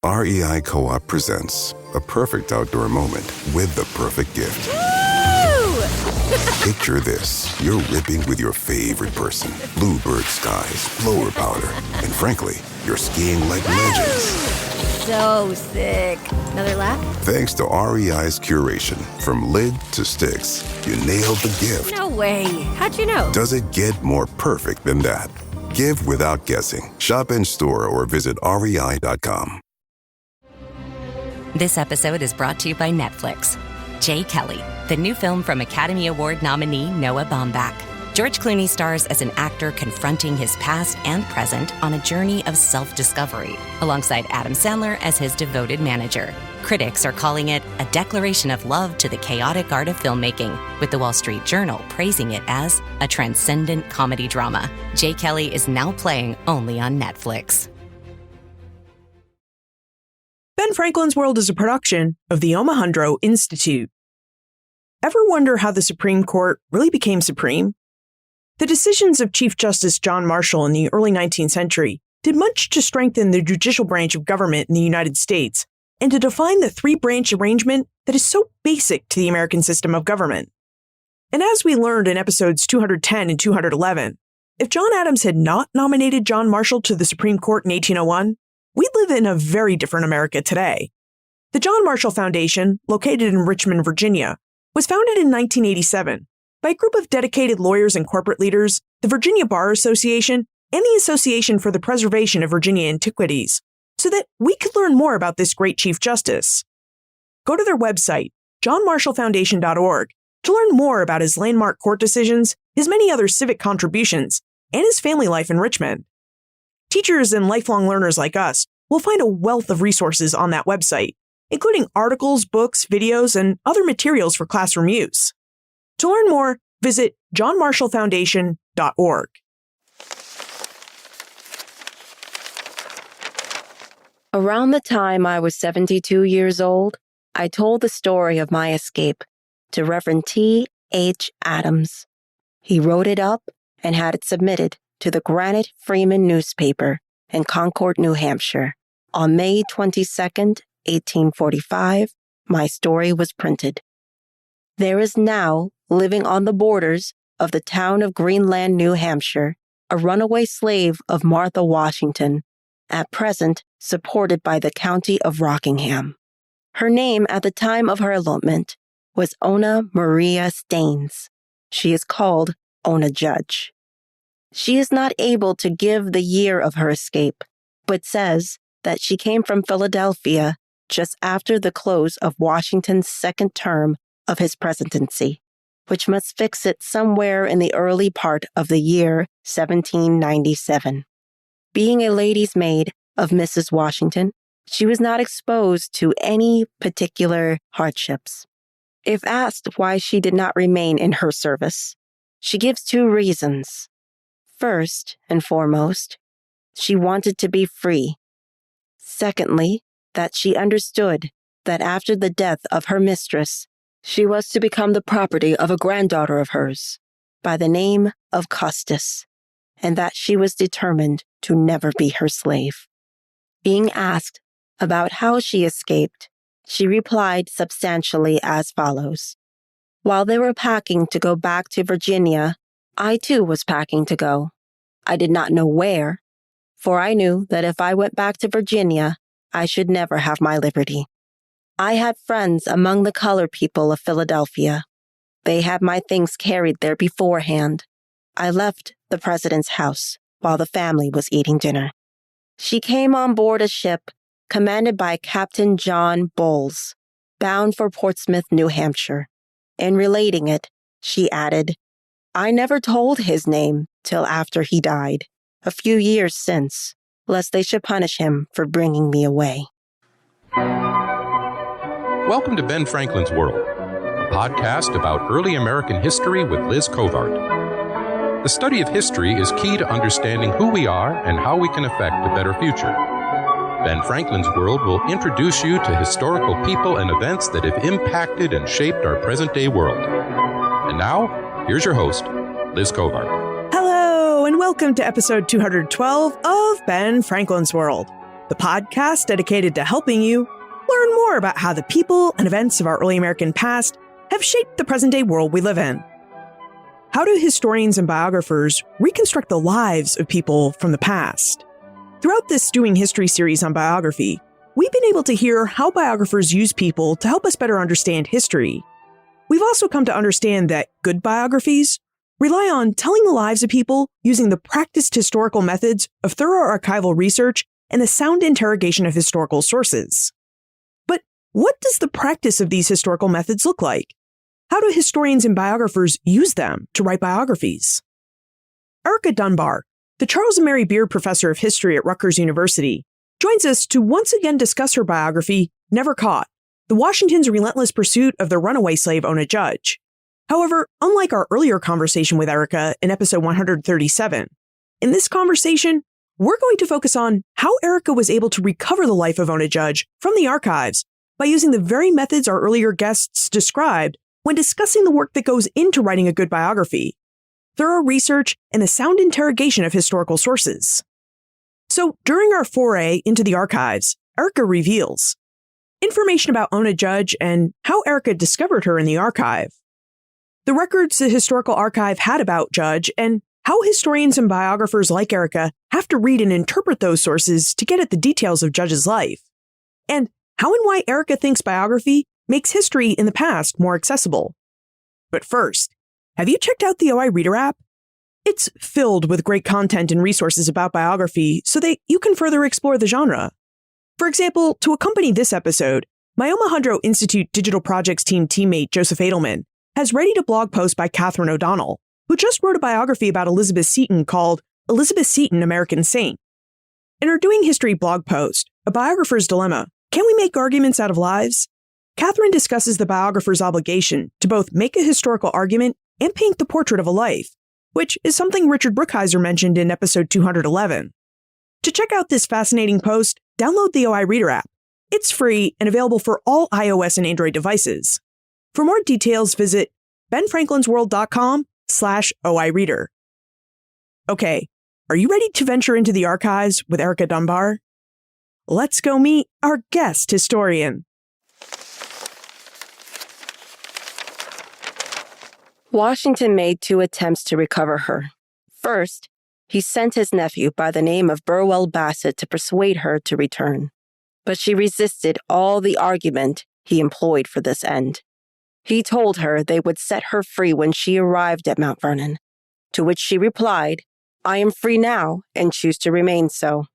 REI Co-op presents a perfect outdoor moment with the perfect gift. Picture this. You're ripping with your favorite person. Bluebird skies, blower powder, and frankly, you're skiing like legends. So sick. Another lap? Thanks to REI's curation, from lid to sticks, you nailed the gift. No way. How'd you know? Does it get more perfect than that? Give without guessing. Shop in store or visit rei.com. This episode is brought to you by Netflix. Jay Kelly, the new film from Academy Award nominee Noah Baumbach. George Clooney stars as an actor confronting his past and present on a journey of self-discovery, alongside Adam Sandler as his devoted manager. Critics are calling it a declaration of love to the chaotic art of filmmaking, with the Wall Street Journal praising it as a transcendent comedy drama. Jay Kelly is now playing only on Netflix. Ben Franklin's World is a production of the Omohundro Institute. Ever wonder how the Supreme Court really became supreme? The decisions of Chief Justice John Marshall in the early 19th century did much to strengthen the judicial branch of government in the United States and to define the three-branch arrangement that is so basic to the American system of government. And as we learned in episodes 210 and 211, if John Adams had not nominated John Marshall to the Supreme Court in 1801, we'd live in a very different America today. The John Marshall Foundation, located in Richmond, Virginia, was founded in 1987 by a group of dedicated lawyers and corporate leaders, the Virginia Bar Association, and the Association for the Preservation of Virginia Antiquities, so that we could learn more about this great Chief Justice. Go to their website, johnmarshallfoundation.org, to learn more about his landmark court decisions, his many other civic contributions, and his family life in Richmond. Teachers and lifelong learners like us will find a wealth of resources on that website, including articles, books, videos, and other materials for classroom use. To learn more, visit johnmarshallfoundation.org. Around the time I was 72 years old, I told the story of my escape to Reverend T. H. Adams. He wrote it up and had it submitted to the Granite Freeman newspaper in Concord, New Hampshire. On May 22nd, 1845, my story was printed. There is now, living on the borders of the town of Greenland, New Hampshire, a runaway slave of Martha Washington, at present supported by the county of Rockingham. Her name at the time of her elopement was Ona Maria Staines. She is called Ona Judge. She is not able to give the year of her escape, but says that she came from Philadelphia just after the close of Washington's second term of his presidency, which must fix it somewhere in the early part of the year 1797. Being a lady's maid of Mrs. Washington, she was not exposed to any particular hardships. If asked why she did not remain in her service, she gives two reasons. First and foremost, she wanted to be free. Secondly, that she understood that after the death of her mistress, she was to become the property of a granddaughter of hers by the name of Custis, and that she was determined to never be her slave. Being asked about how she escaped, she replied substantially as follows. While they were packing to go back to Virginia, I too was packing to go. I did not know where, for I knew that if I went back to Virginia, I should never have my liberty. I had friends among the colored people of Philadelphia. They had my things carried there beforehand. I left the president's house while the family was eating dinner. She came on board a ship commanded by Captain John Bowles, bound for Portsmouth, New Hampshire. In relating it, she added, I never told his name till after he died, a few years since, lest they should punish him for bringing me away. Welcome to Ben Franklin's World, a podcast about early American history with Liz Covart. The study of history is key to understanding who we are and how we can affect a better future. Ben Franklin's World will introduce you to historical people and events that have impacted and shaped our present-day world. And now, here's your host, Liz Covart. Hello, and welcome to episode 212 of Ben Franklin's World. the podcast dedicated to helping you learn more about how the people and events of our early American past have shaped the present-day world we live in. How do historians and biographers reconstruct the lives of people from the past? Throughout this Doing History series on biography, we've been able to hear how biographers use people to help us better understand history. We've also come to understand that good biographies rely on telling the lives of people using the practiced historical methods of thorough archival research and the sound interrogation of historical sources. But what does the practice of these historical methods look like? How do historians and biographers use them to write biographies? Erica Dunbar, the Charles and Mary Beard Professor of History at Rutgers University, joins us to once again discuss her biography, Never Caught, the Washington's relentless pursuit of the runaway slave Ona Judge. However, unlike our earlier conversation with Erica in episode 137, in this conversation, we're going to focus on how Erica was able to recover the life of Ona Judge from the archives by using the very methods our earlier guests described when discussing the work that goes into writing a good biography, thorough research, and the sound interrogation of historical sources. So during our foray into the archives, Erica reveals information about Ona Judge and how Erica discovered her in the archive, the records the historical archive had about Judge, and how historians and biographers like Erica have to read and interpret those sources to get at the details of Judge's life, and how and why Erica thinks biography makes history in the past more accessible. But first, have you checked out the OI Reader app? It's filled with great content and resources about biography so that you can further explore the genre. For example, to accompany this episode, my Omohundro Institute Digital Projects team teammate Joseph Edelman has readied a blog post by Catherine O'Donnell, who just wrote a biography about Elizabeth Seton called Elizabeth Seton, American Saint. In her Doing History blog post, A Biographer's Dilemma, Can We Make Arguments Out of Lives?, Catherine discusses the biographer's obligation to both make a historical argument and paint the portrait of a life, which is something Richard Brookhiser mentioned in episode 211. To check out this fascinating post, download the OI Reader app. It's free and available for all iOS and Android devices. For more details, visit benfranklinsworld.com/OI Reader. Okay, are you ready to venture into the archives with Erica Dunbar? Let's go meet our guest historian. Washington made 2 attempts to recover her. First, he sent his nephew by the name of Burwell Bassett to persuade her to return, but she resisted all the argument he employed for this end. He told her they would set her free when she arrived at Mount Vernon, to which she replied, "I am free now and choose to remain so."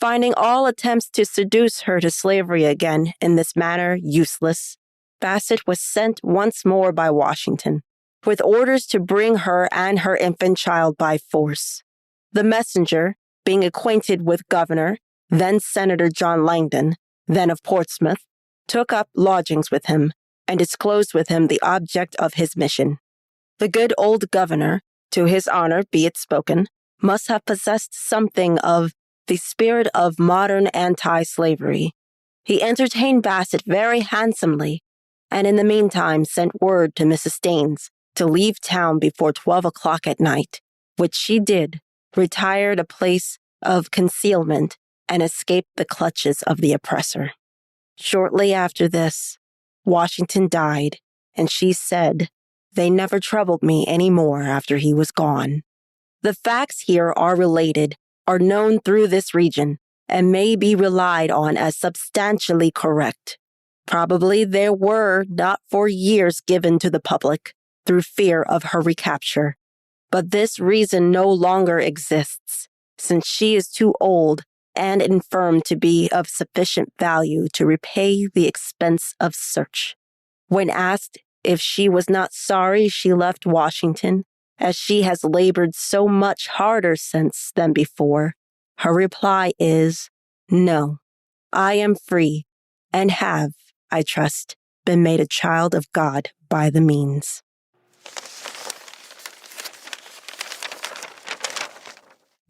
Finding all attempts to seduce her to slavery again in this manner useless, Bassett was sent once more by Washington, with orders to bring her and her infant child by force. The messenger, being acquainted with Governor, then Senator John Langdon, then of Portsmouth, took up lodgings with him and disclosed with him the object of his mission. The good old governor, to his honor be it spoken, must have possessed something of the spirit of modern anti-slavery. He entertained Bassett very handsomely, and in the meantime sent word to Mrs. Staines to leave town before 12 o'clock at night, which she did, retired a place of concealment, and escaped the clutches of the oppressor. Shortly after this, Washington died, and she said, "They never troubled me any more after he was gone." The facts here are related, are known through this region, and may be relied on as substantially correct. Probably there were not for years given to the public through fear of her recapture, but this reason no longer exists, since she is too old and infirm to be of sufficient value to repay the expense of search. When asked if she was not sorry she left Washington, as she has labored so much harder since than before, her reply is, "No, I am free, and have, I trust, been made a child of God by the means."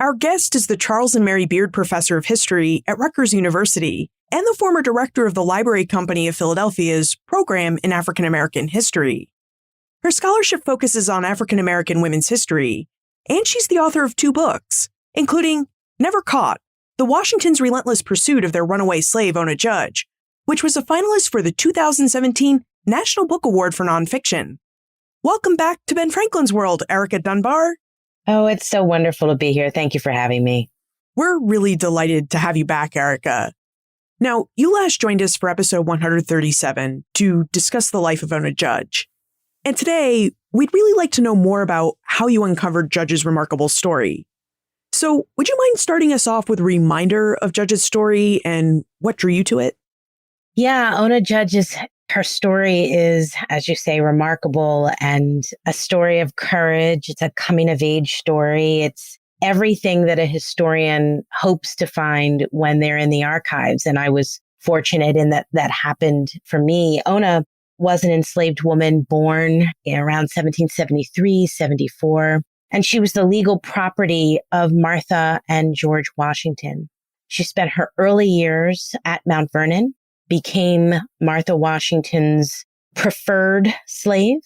Our guest is the Charles and Mary Beard Professor of History at Rutgers University and the former director of the Library Company of Philadelphia's program in African American history. Her scholarship focuses on African American women's history, and she's the author of 2 books, including Never Caught, the Washingtons' relentless pursuit of their runaway slave, Ona Judge, which was a finalist for the 2017 National Book Award for Nonfiction. Welcome back to Ben Franklin's World, Erica Dunbar. Oh, it's so wonderful to be here. Thank you for having me. We're really delighted to have you back, Erica. Now, you last joined us for episode 137 to discuss the life of Ona Judge. And today, we'd really like to know more about how you uncovered Judge's remarkable story. So, would you mind starting us off with a reminder of Judge's story and what drew you to it? Yeah, Ona Judge's, her story is, as you say, remarkable and a story of courage. It's a coming of age story. It's everything that a historian hopes to find when they're in the archives. And I was fortunate in that happened for me. Ona was an enslaved woman born around 1773, 74. And she was the legal property of Martha and George Washington. She spent her early years at Mount Vernon, became Martha Washington's preferred slave.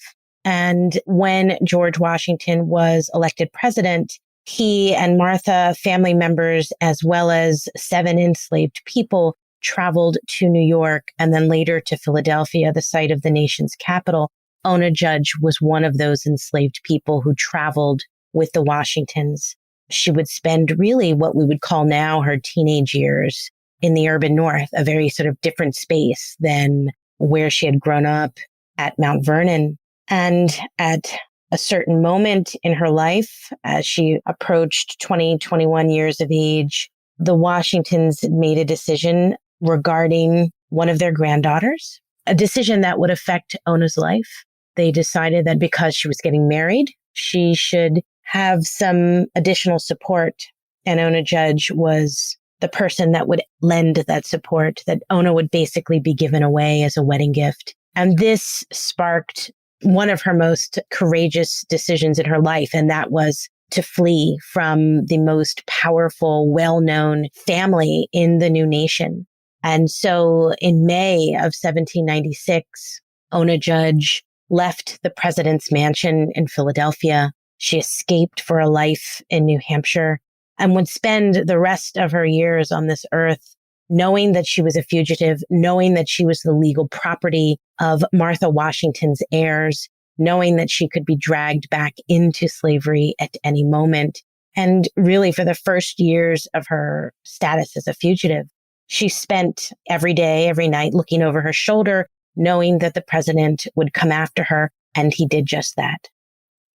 And when George Washington was elected president, he and Martha, family members, as well as 7 enslaved people, traveled to New York and then later to Philadelphia, the site of the nation's capital. Ona Judge was one of those enslaved people who traveled with the Washingtons. She would spend really what we would call now her teenage years in the urban North, a very sort of different space than where she had grown up at Mount Vernon. And at a certain moment in her life, as she approached 20, 21 years of age, the Washingtons made a decision regarding one of their granddaughters, a decision that would affect Ona's life. They decided that because she was getting married, she should have some additional support. And Ona Judge was the person that would lend that support, that Ona would basically be given away as a wedding gift. And this sparked one of her most courageous decisions in her life, and that was to flee from the most powerful, well-known family in the new nation. And so in May of 1796, Ona Judge left the president's mansion in Philadelphia. She escaped for a life in New Hampshire and would spend the rest of her years on this earth knowing that she was a fugitive, knowing that she was the legal property of Martha Washington's heirs, knowing that she could be dragged back into slavery at any moment. And really, for the first years of her status as a fugitive, she spent every day, every night looking over her shoulder, knowing that the president would come after her, and he did just that.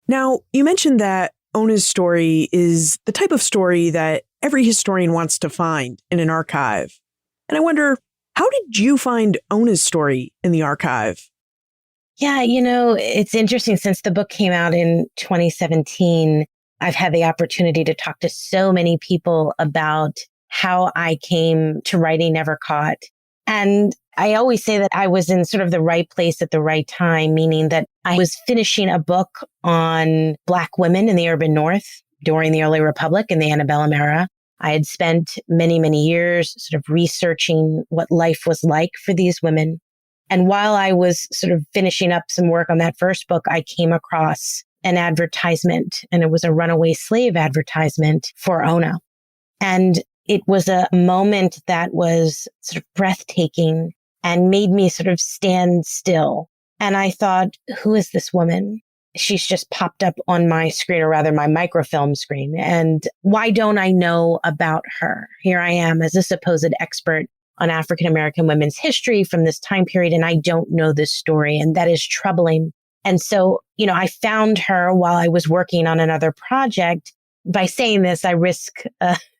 Now, you mentioned that Ona's story is the type of story that every historian wants to find in an archive. And I wonder, how did you find Ona's story in the archive? Yeah, it's interesting. Since the book came out in 2017, I've had the opportunity to talk to so many people about how I came to writing Never Caught. And I always say that I was in sort of the right place at the right time, meaning that I was finishing a book on Black women in the urban North during the early Republic and the antebellum era. I had spent many, many years sort of researching what life was like for these women. And while I was sort of finishing up some work on that first book, I came across an advertisement, and it was a runaway slave advertisement for Ona. And it was a moment that was sort of breathtaking and made me sort of stand still. And I thought, who is this woman? She's just popped up on my screen, or rather my microfilm screen. And why don't I know about her? Here I am as a supposed expert on African-American women's history from this time period, and I don't know this story. And that is troubling. And so, I found her while I was working on another project. By saying this, I risk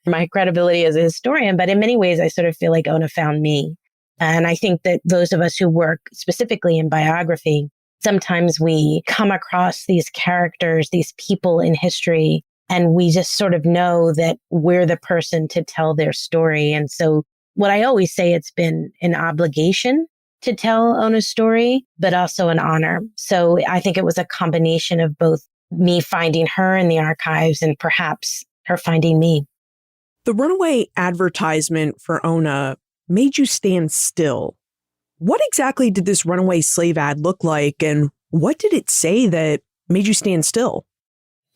my credibility as a historian, but in many ways, I sort of feel like Ona found me. And I think that those of us who work specifically in biography, sometimes we come across these characters, these people in history, and we just sort of know that we're the person to tell their story. And so what I always say, it's been an obligation to tell Ona's story, but also an honor. So I think it was a combination of both me finding her in the archives and perhaps her finding me. The runaway advertisement for Ona made you stand still. What exactly did this runaway slave ad look like, and what did it say that made you stand still?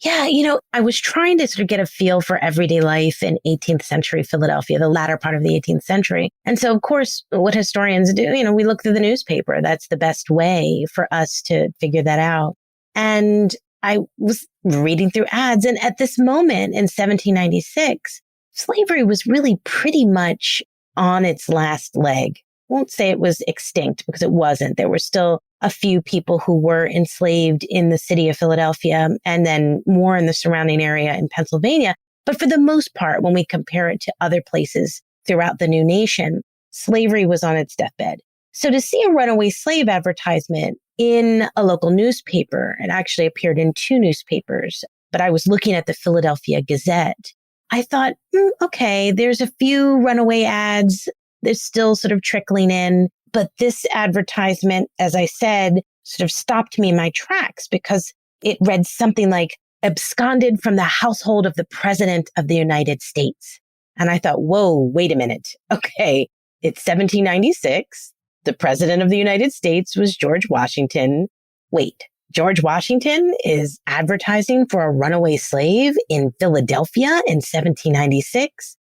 Yeah, I was trying to sort of get a feel for everyday life in 18th century Philadelphia, the latter part of the 18th century. And so, of course, what historians do, we look through the newspaper. That's the best way for us to figure that out. And I was reading through ads. And at this moment in 1796, slavery was really pretty much on its last leg. I won't say it was extinct because it wasn't. There were still a few people who were enslaved in the city of Philadelphia and then more in the surrounding area in Pennsylvania. But for the most part, when we compare it to other places throughout the new nation, slavery was on its deathbed. So to see a runaway slave advertisement in a local newspaper, it actually appeared in 2 newspapers, but I was looking at the Philadelphia Gazette. I thought, okay, there's a few runaway ads. They're still sort of trickling in. But this advertisement, as I said, sort of stopped me in my tracks because it read something like absconded from the household of the President of the United States. And I thought, whoa, wait a minute. Okay, it's 1796. The President of the United States was George Washington. Wait, George Washington is advertising for a runaway slave in Philadelphia in 1796?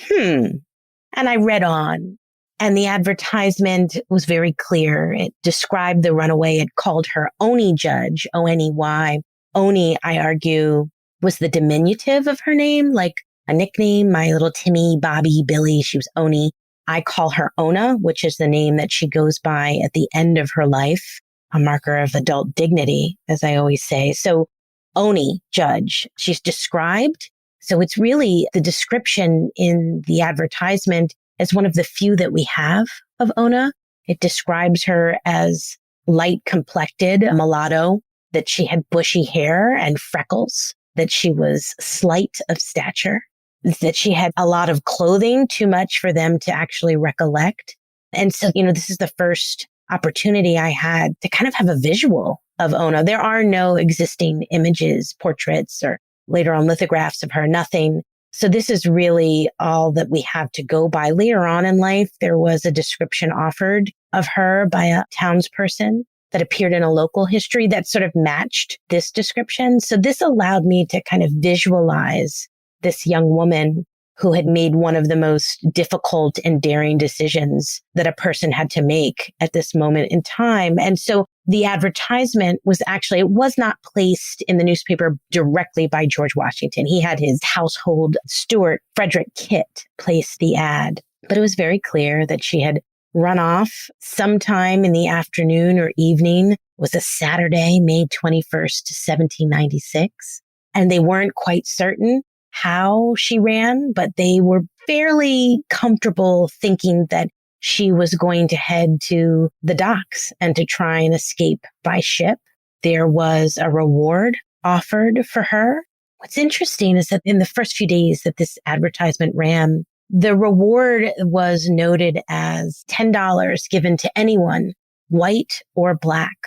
And I read on. And the advertisement was very clear. It described the runaway. It called her Oni Judge, O-N-E-Y. Oni, I argue, was the diminutive of her name, like a nickname. My little Timmy, Bobby, Billy, she was Oni. I call her Ona, which is the name that she goes by at the end of her life, a marker of adult dignity, as I always say. So Oni Judge, she's described. So it's really the description in the advertisement as one of the few that we have of Ona. It describes her as light complected, a mulatto, that she had bushy hair and freckles, that she was slight of stature, that she had a lot of clothing, too much for them to actually recollect. And so, this is the first opportunity I had to kind of have a visual of Ona. There are no existing images, portraits, or later on lithographs of her, nothing. So this is really all that we have to go by. Later on in life, there was a description offered of her by a townsperson that appeared in a local history that sort of matched this description. So this allowed me to kind of visualize this young woman who had made one of the most difficult and daring decisions that a person had to make at this moment in time. And so the advertisement was actually, it was not placed in the newspaper directly by George Washington. He had his household steward, Frederick Kitt, place the ad. But it was very clear that she had run off sometime in the afternoon or evening. It was a Saturday, May 21st, 1796. And they weren't quite certain how she ran, but they were fairly comfortable thinking that she was going to head to the docks and to try and escape by ship. There was a reward offered for her. What's interesting is that in the first few days that this advertisement ran, the reward was noted as $10 given to anyone, white or black,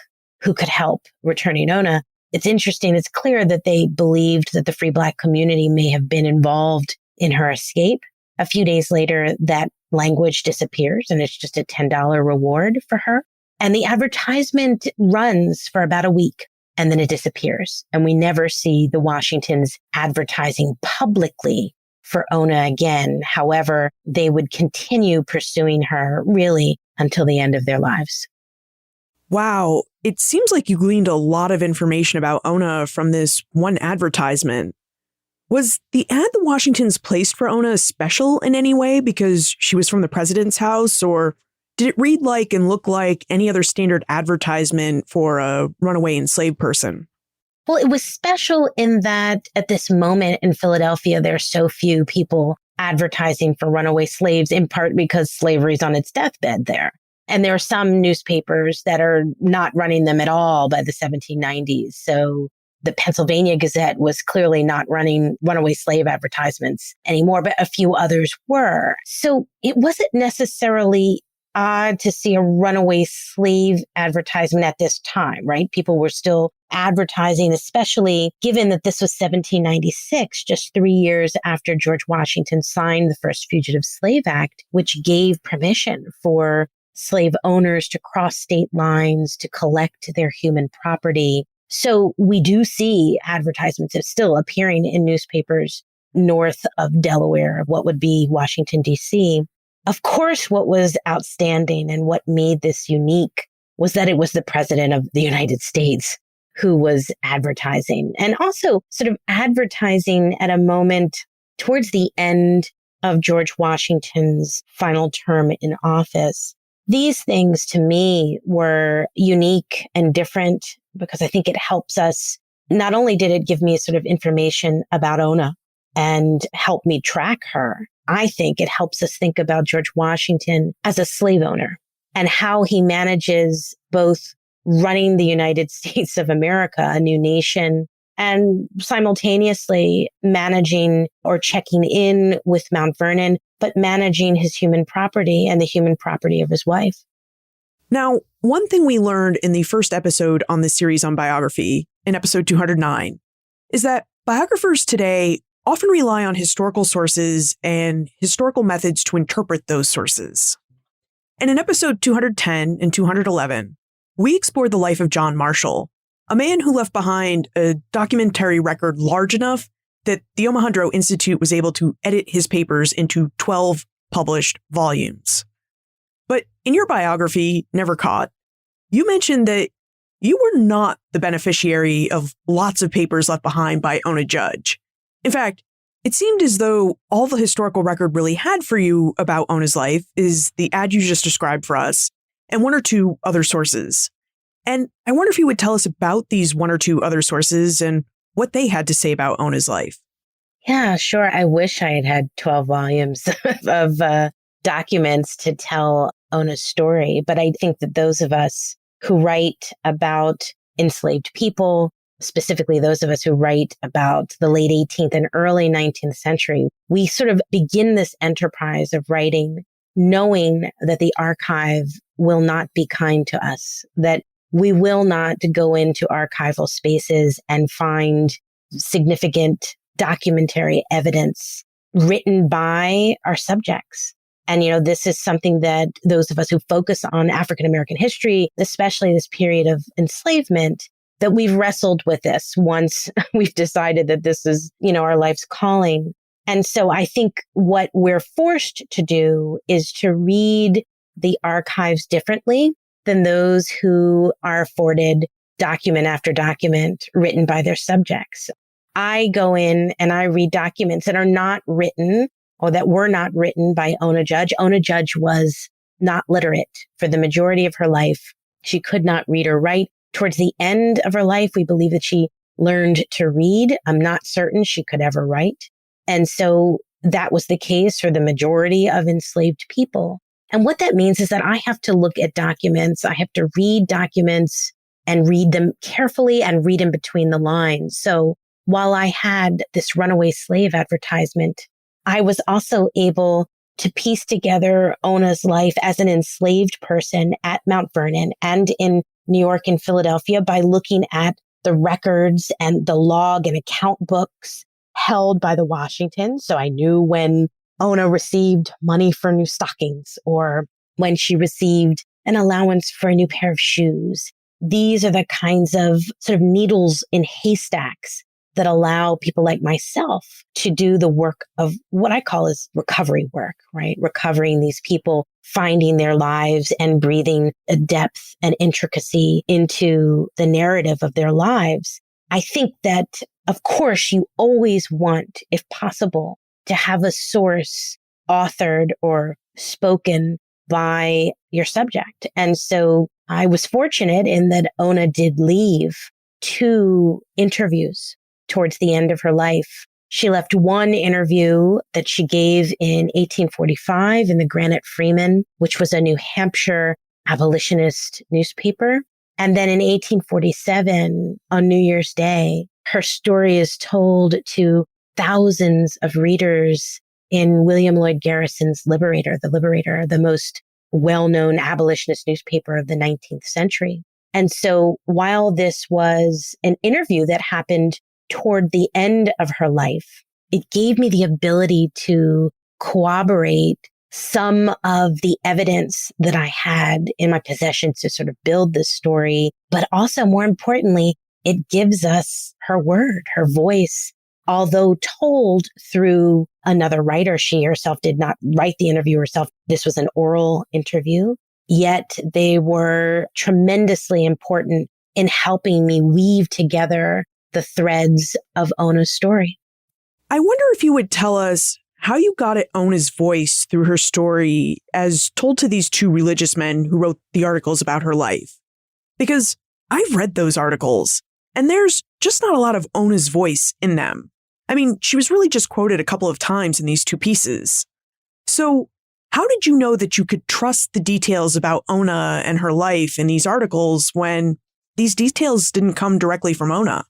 who could help returning Ona. It's interesting. It's clear that they believed that the free Black community may have been involved in her escape. A few days later, that language disappears and it's just a $10 reward for her. And the advertisement runs for about a week and then it disappears. And we never see the Washingtons advertising publicly for Ona again. However, they would continue pursuing her really until the end of their lives. Wow. It seems like you gleaned a lot of information about Ona from this one advertisement. Was the ad the Washingtons placed for Ona special in any way because she was from the president's house, or did it read like and look like any other standard advertisement for a runaway enslaved person? Well, it was special in that at this moment in Philadelphia, there are so few people advertising for runaway slaves, in part because slavery is on its deathbed there. And there are some newspapers that are not running them at all by the 1790s. So the Pennsylvania Gazette was clearly not running runaway slave advertisements anymore, but a few others were. So it wasn't necessarily odd to see a runaway slave advertisement at this time, right? People were still advertising, especially given that this was 1796, just 3 years after George Washington signed the first Fugitive Slave Act, which gave permission for slave owners to cross state lines, to collect their human property So we do see advertisements of still appearing in newspapers north of Delaware, of what would be Washington, D.C. Of course, what was outstanding and what made this unique was that it was the president of the United States who was advertising, and also sort of advertising at a moment towards the end of George Washington's final term in office. These things to me were unique and different because I think it helps us. Not only did it give me sort of information about Ona and help me track her, I think it helps us think about George Washington as a slave owner and how he manages both running the United States of America, a new nation, and simultaneously managing or checking in with Mount Vernon, but managing his human property and the human property of his wife. Now, one thing we learned in the first episode on this series on biography, in episode 209, is that biographers today often rely on historical sources and historical methods to interpret those sources. And in episode 210 and 211, we explored the life of John Marshall, a man who left behind a documentary record large enough that the Omohundro Institute was able to edit his papers into 12 published volumes. But in your biography, Never Caught, you mentioned that you were not the beneficiary of lots of papers left behind by Ona Judge. In fact, it seemed as though all the historical record really had for you about Ona's life is the ad you just described for us and one or two other sources. And I wonder if you would tell us about these one or two other sources and what they had to say about Ona's life. Yeah, sure. I wish I had had 12 volumes of documents to tell Ona's story. But I think that those of us who write about enslaved people, specifically those of us who write about the late 18th and early 19th century, we sort of begin this enterprise of writing knowing that the archive will not be kind to us, that we will not go into archival spaces and find significant documentary evidence written by our subjects. And, this is something that those of us who focus on African American history, especially this period of enslavement, that we've wrestled with this once we've decided that this is, our life's calling. And so I think what we're forced to do is to read the archives differently than those who are afforded document after document written by their subjects. I go in and I read documents that are not written or that were not written by Ona Judge. Ona Judge was not literate for the majority of her life. She could not read or write. Towards the end of her life, we believe that she learned to read. I'm not certain she could ever write. And so that was the case for the majority of enslaved people. And what that means is that I have to look at documents. I have to read documents and read them carefully and read in between the lines. So while I had this runaway slave advertisement, I was also able to piece together Ona's life as an enslaved person at Mount Vernon and in New York and Philadelphia by looking at the records and the log and account books held by the Washingtons. So I knew when Ona received money for new stockings or when she received an allowance for a new pair of shoes. These are the kinds of sort of needles in haystacks that allow people like myself to do the work of what I call is recovery work, right? Recovering these people, finding their lives and breathing a depth and intricacy into the narrative of their lives. I think that, of course, you always want, if possible, to have a source authored or spoken by your subject. And so I was fortunate in that Ona did leave 2 interviews towards the end of her life. She left one interview that she gave in 1845 in the Granite Freeman, which was a New Hampshire abolitionist newspaper. And then in 1847, on New Year's Day, her story is told to thousands of readers in William Lloyd Garrison's Liberator, the most well-known abolitionist newspaper of the 19th century. And so while this was an interview that happened toward the end of her life, it gave me the ability to corroborate some of the evidence that I had in my possession to sort of build this story, but also more importantly, it gives us her word, her voice, although told through another writer. She herself did not write the interview herself. This was an oral interview, yet they were tremendously important in helping me weave together the threads of Ona's story. I wonder if you would tell us how you got at Ona's voice through her story as told to these two religious men who wrote the articles about her life. Because I've read those articles, and there's just not a lot of Ona's voice in them. I mean, she was really just quoted a couple of times in these two pieces. So how did you know that you could trust the details about Ona and her life in these articles when these details didn't come directly from Ona?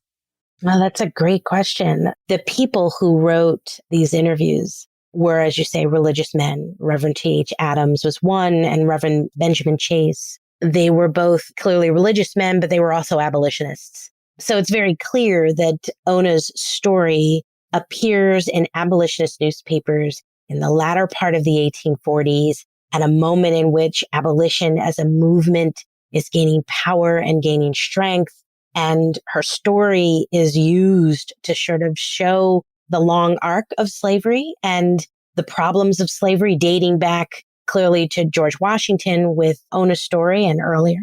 Well, that's a great question. The people who wrote these interviews were, as you say, religious men. Reverend T.H. Adams was one, and Reverend Benjamin Chase. They were both clearly religious men, but they were also abolitionists. So it's very clear that Ona's story appears in abolitionist newspapers in the latter part of the 1840s, at a moment in which abolition as a movement is gaining power and gaining strength. And her story is used to sort of show the long arc of slavery and the problems of slavery dating back clearly to George Washington with Ona's story and earlier.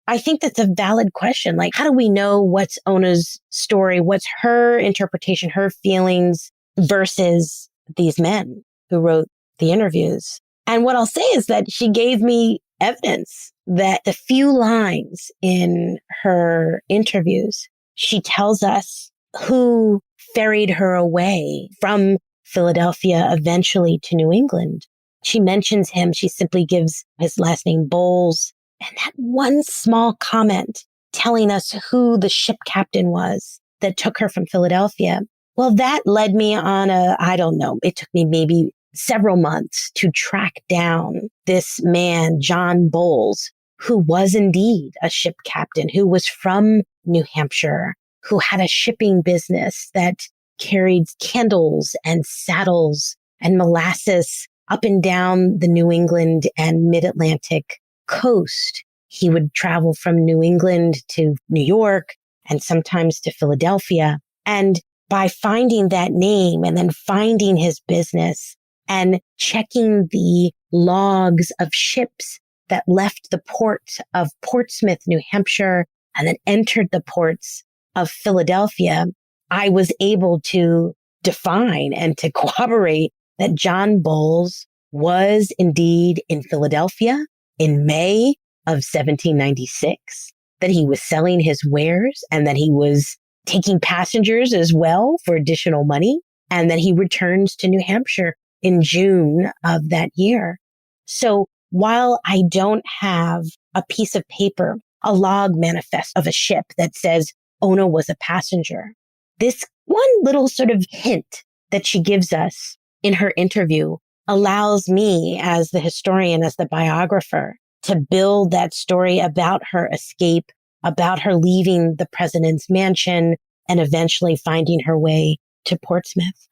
I think that's a valid question. Like, how do we know what's Ona's story? What's her interpretation, her feelings versus these men who wrote the interviews? And what I'll say is that she gave me evidence that the few lines in her interviews, she tells us who ferried her away from Philadelphia eventually to New England. She mentions him. She simply gives his last name, Bowles. And that one small comment telling us who the ship captain was that took her from Philadelphia. Well, that led me on it took me maybe several months to track down this man, John Bowles, who was indeed a ship captain, who was from New Hampshire, who had a shipping business that carried candles and saddles and molasses up and down the New England and mid-Atlantic coast. He would travel from New England to New York and sometimes to Philadelphia. And by finding that name and then finding his business and checking the logs of ships that left the port of Portsmouth, New Hampshire, and then entered the ports of Philadelphia, I was able to define and to corroborate that John Bowles was indeed in Philadelphia in May of 1796, that he was selling his wares and that he was taking passengers as well for additional money, and that he returns to New Hampshire in June of that year. So while I don't have a piece of paper, a log manifest of a ship that says Ona was a passenger, this one little sort of hint that she gives us in her interview allows me as the historian, as the biographer, to build that story about her escape, about her leaving the president's mansion and eventually finding her way to Portsmouth.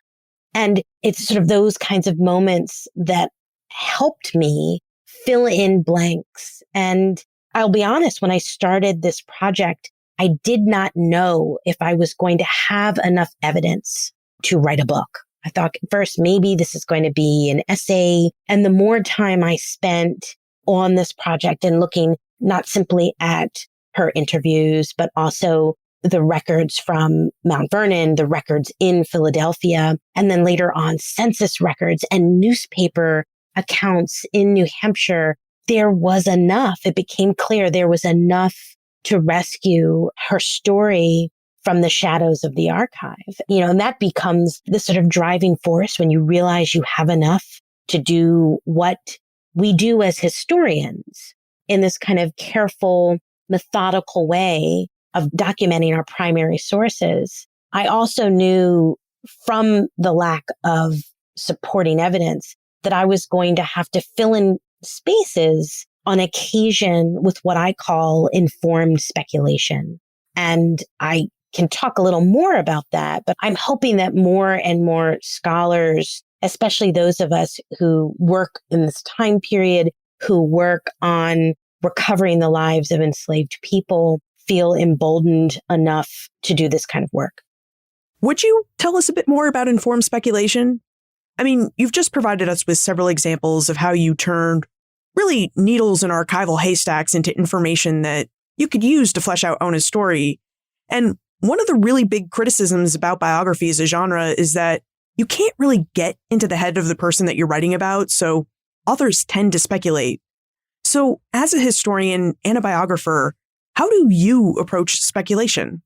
And it's sort of those kinds of moments that helped me fill in blanks. And I'll be honest, when I started this project, I did not know if I was going to have enough evidence to write a book. I thought first, maybe this is going to be an essay. And the more time I spent on this project and looking not simply at her interviews, but also the records from Mount Vernon, the records in Philadelphia, and then later on census records and newspaper accounts in New Hampshire, there was enough. It became clear there was enough to rescue her story from the shadows of the archive. And that becomes the sort of driving force when you realize you have enough to do what we do as historians in this kind of careful, methodical way of documenting our primary sources. I also knew from the lack of supporting evidence that I was going to have to fill in spaces on occasion with what I call informed speculation. And I can talk a little more about that, but I'm hoping that more and more scholars, especially those of us who work in this time period, who work on recovering the lives of enslaved people, feel emboldened enough to do this kind of work. Would you tell us a bit more about informed speculation? I mean, you've just provided us with several examples of how you turned really needles in archival haystacks into information that you could use to flesh out Ona's story. And one of the really big criticisms about biography as a genre is that you can't really get into the head of the person that you're writing about, so authors tend to speculate. So as a historian and a biographer, how do you approach speculation?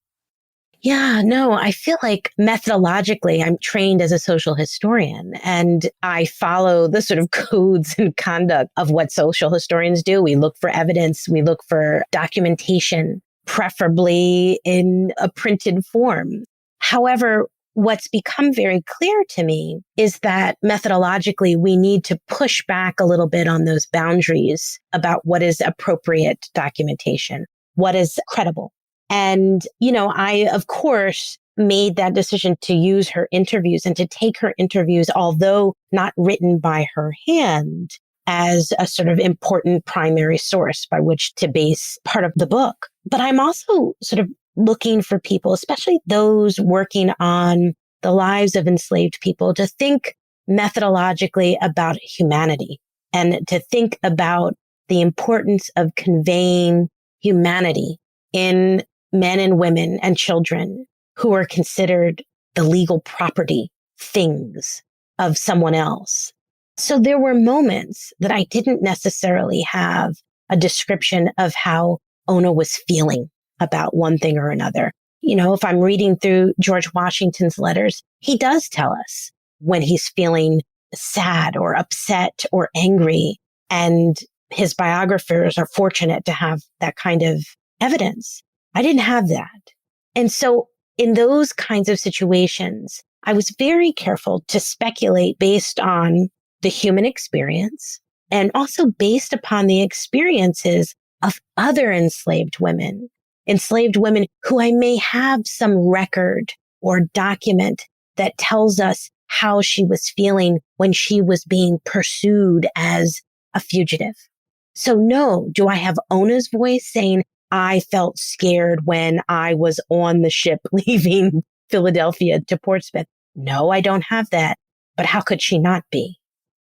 Yeah, no, I feel like methodologically, I'm trained as a social historian and I follow the sort of codes and conduct of what social historians do. We look for evidence, we look for documentation, preferably in a printed form. However, what's become very clear to me is that methodologically, we need to push back a little bit on those boundaries about what is appropriate documentation, what is credible. And, I, of course, made that decision to use her interviews and to take her interviews, although not written by her hand, as a sort of important primary source by which to base part of the book. But I'm also sort of looking for people, especially those working on the lives of enslaved people, to think methodologically about humanity and to think about the importance of conveying humanity in men and women and children who are considered the legal property things of someone else. So there were moments that I didn't necessarily have a description of how Ona was feeling about one thing or another. If I'm reading through George Washington's letters, he does tell us when he's feeling sad or upset or angry. And his biographers are fortunate to have that kind of evidence. I didn't have that. And so in those kinds of situations, I was very careful to speculate based on the human experience and also based upon the experiences of other enslaved women who I may have some record or document that tells us how she was feeling when she was being pursued as a fugitive. So no, do I have Ona's voice saying, I felt scared when I was on the ship leaving Philadelphia to Portsmouth? No, I don't have that. But how could she not be?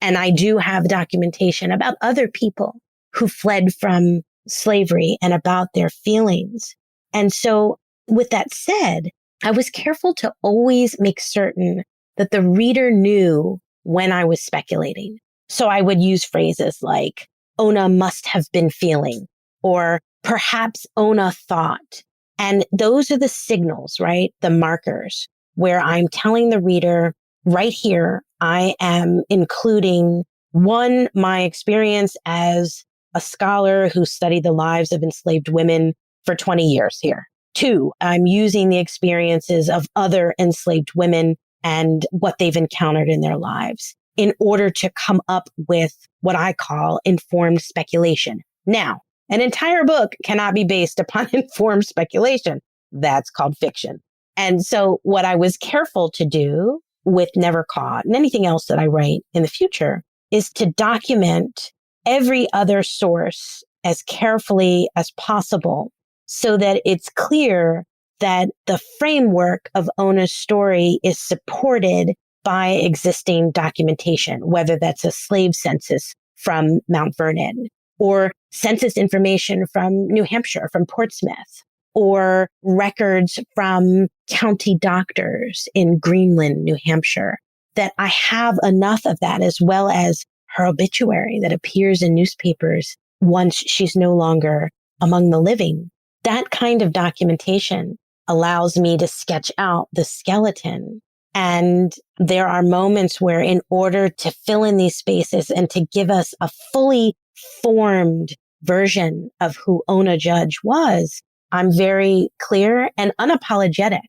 And I do have documentation about other people who fled from slavery and about their feelings. And so with that said, I was careful to always make certain that the reader knew when I was speculating. So I would use phrases like, Ona must have been feeling, or perhaps Ona thought. And those are the signals, right? The markers where I'm telling the reader right here, I am including one, my experience as a scholar who studied the lives of enslaved women for 20 years here. Two, I'm using the experiences of other enslaved women and what they've encountered in their lives in order to come up with what I call informed speculation. Now, an entire book cannot be based upon informed speculation. That's called fiction. And so what I was careful to do with Never Caught and anything else that I write in the future is to document every other source as carefully as possible so that it's clear that the framework of Ona's story is supported by existing documentation, whether that's a slave census from Mount Vernon or census information from New Hampshire, from Portsmouth, or records from county doctors in Greenland, New Hampshire, that I have enough of that, as well as her obituary that appears in newspapers once she's no longer among the living. That kind of documentation allows me to sketch out the skeleton. And there are moments where, in order to fill in these spaces and to give us a fully formed version of who Ona Judge was, I'm very clear and unapologetic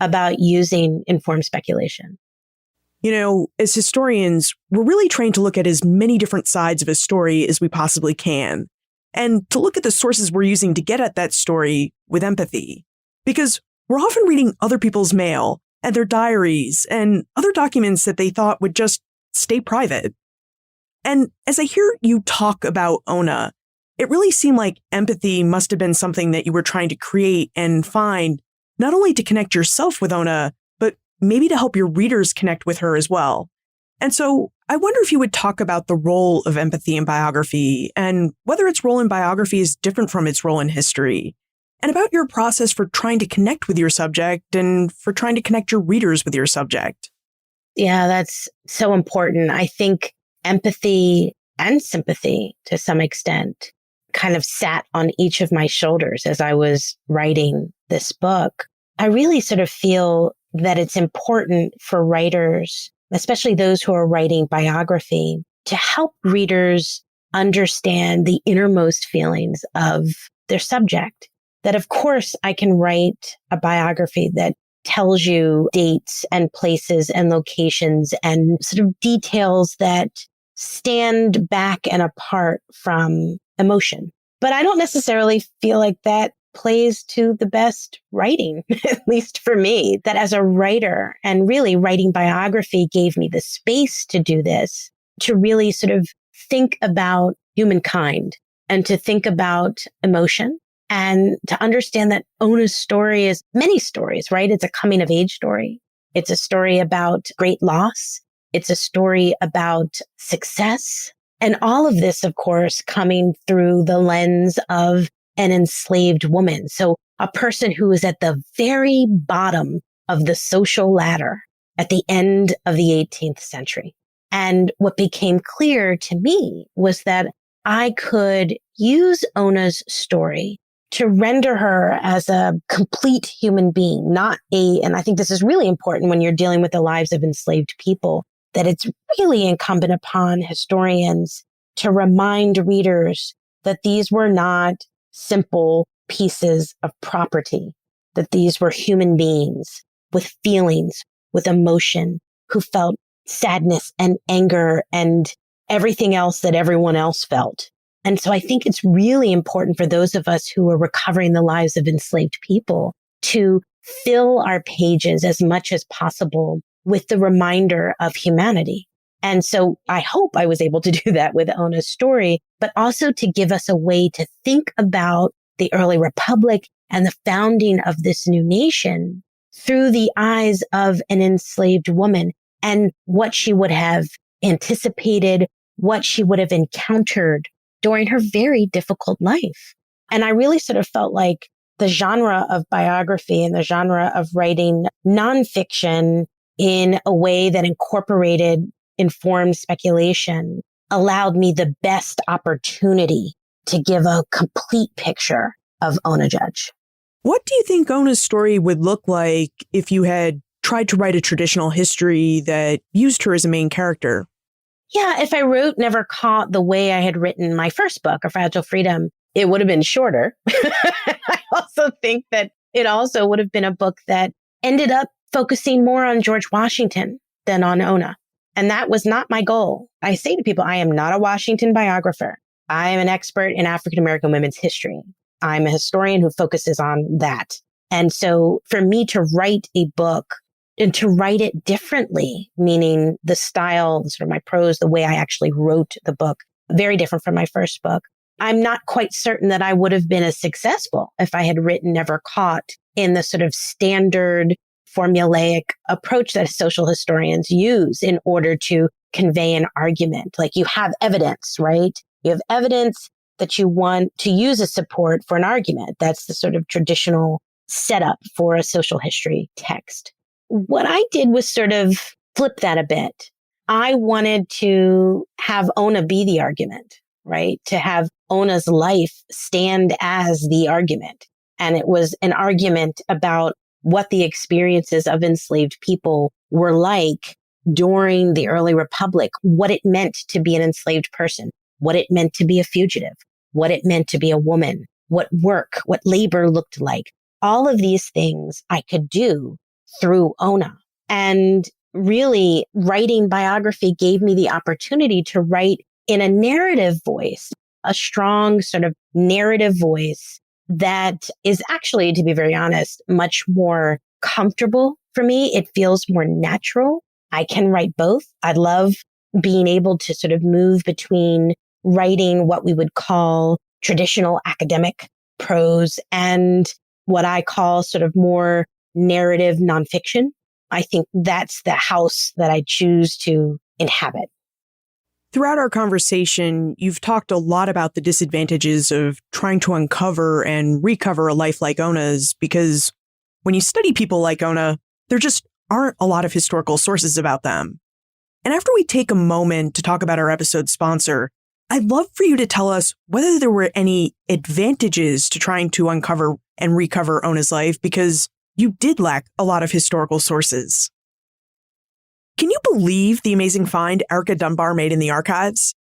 about using informed speculation. As historians, we're really trained to look at as many different sides of a story as we possibly can, and to look at the sources we're using to get at that story with empathy. Because we're often reading other people's mail and their diaries and other documents that they thought would just stay private. And as I hear you talk about Ona, It really seemed like empathy must have been something that you were trying to create and find, not only to connect yourself with Ona, but maybe to help your readers connect with her as well. And so I wonder if you would talk about the role of empathy in biography and whether its role in biography is different from its role in history, and about your process for trying to connect with your subject and for trying to connect your readers with your subject. Yeah, that's so important. I think empathy and sympathy to some extent kind of sat on each of my shoulders as I was writing this book. I really sort of feel that it's important for writers, especially those who are writing biography, to help readers understand the innermost feelings of their subject. That, of course, I can write a biography that tells you dates and places and locations and sort of details that stand back and apart from emotion. But I don't necessarily feel like that plays to the best writing, at least for me, that as a writer, and really writing biography gave me the space to do this, to really sort of think about humankind and to think about emotion and to understand that Ona's story is many stories, right? It's a coming of age story. It's a story about great loss. It's a story about success. And all of this, of course, coming through the lens of an enslaved woman. So a person who is at the very bottom of the social ladder at the end of the 18th century. And what became clear to me was that I could use Ona's story to render her as a complete human being, and I think this is really important when you're dealing with the lives of enslaved people, that it's really incumbent upon historians to remind readers that these were not simple pieces of property, that these were human beings with feelings, with emotion, who felt sadness and anger and everything else that everyone else felt. And so I think it's really important for those of us who are recovering the lives of enslaved people to fill our pages as much as possible with the reminder of humanity. And so I hope I was able to do that with Ona's story, but also to give us a way to think about the early republic and the founding of this new nation through the eyes of an enslaved woman and what she would have anticipated, what she would have encountered during her very difficult life. And I really sort of felt like the genre of biography and the genre of writing nonfiction in a way that incorporated informed speculation allowed me the best opportunity to give a complete picture of Ona Judge. What do you think Ona's story would look like if you had tried to write a traditional history that used her as a main character? Yeah, if I wrote Never Caught the way I had written my first book, A Fragile Freedom, it would have been shorter. I also think that it also would have been a book that ended up focusing more on George Washington than on Ona. And that was not my goal. I say to people, I am not a Washington biographer. I am an expert in African-American women's history. I'm a historian who focuses on that. And so for me to write a book and to write it differently, meaning the style, sort of my prose, the way I actually wrote the book, very different from my first book. I'm not quite certain that I would have been as successful if I had written Never Caught in the sort of standard formulaic approach that social historians use in order to convey an argument. Like you have evidence, right? You have evidence that you want to use as support for an argument. That's the sort of traditional setup for a social history text. What I did was sort of flip that a bit. I wanted to have Ona be the argument, right? To have Ona's life stand as the argument. And it was an argument about what the experiences of enslaved people were like during the early republic, what it meant to be an enslaved person, what it meant to be a fugitive, what it meant to be a woman, what work, what labor looked like. All of these things I could do through Ona. And really, writing biography gave me the opportunity to write in a narrative voice, a strong sort of narrative voice that is actually, to be very honest, much more comfortable for me. It feels more natural. I can write both. I love being able to sort of move between writing what we would call traditional academic prose and what I call sort of more narrative nonfiction. I think that's the house that I choose to inhabit. Throughout our conversation, you've talked a lot about the disadvantages of trying to uncover and recover a life like Ona's, because when you study people like Ona, there just aren't a lot of historical sources about them. And after we take a moment to talk about our episode sponsor, I'd love for you to tell us whether there were any advantages to trying to uncover and recover Ona's life, because you did lack a lot of historical sources. Can you believe the amazing find Erica Dunbar made in the archives?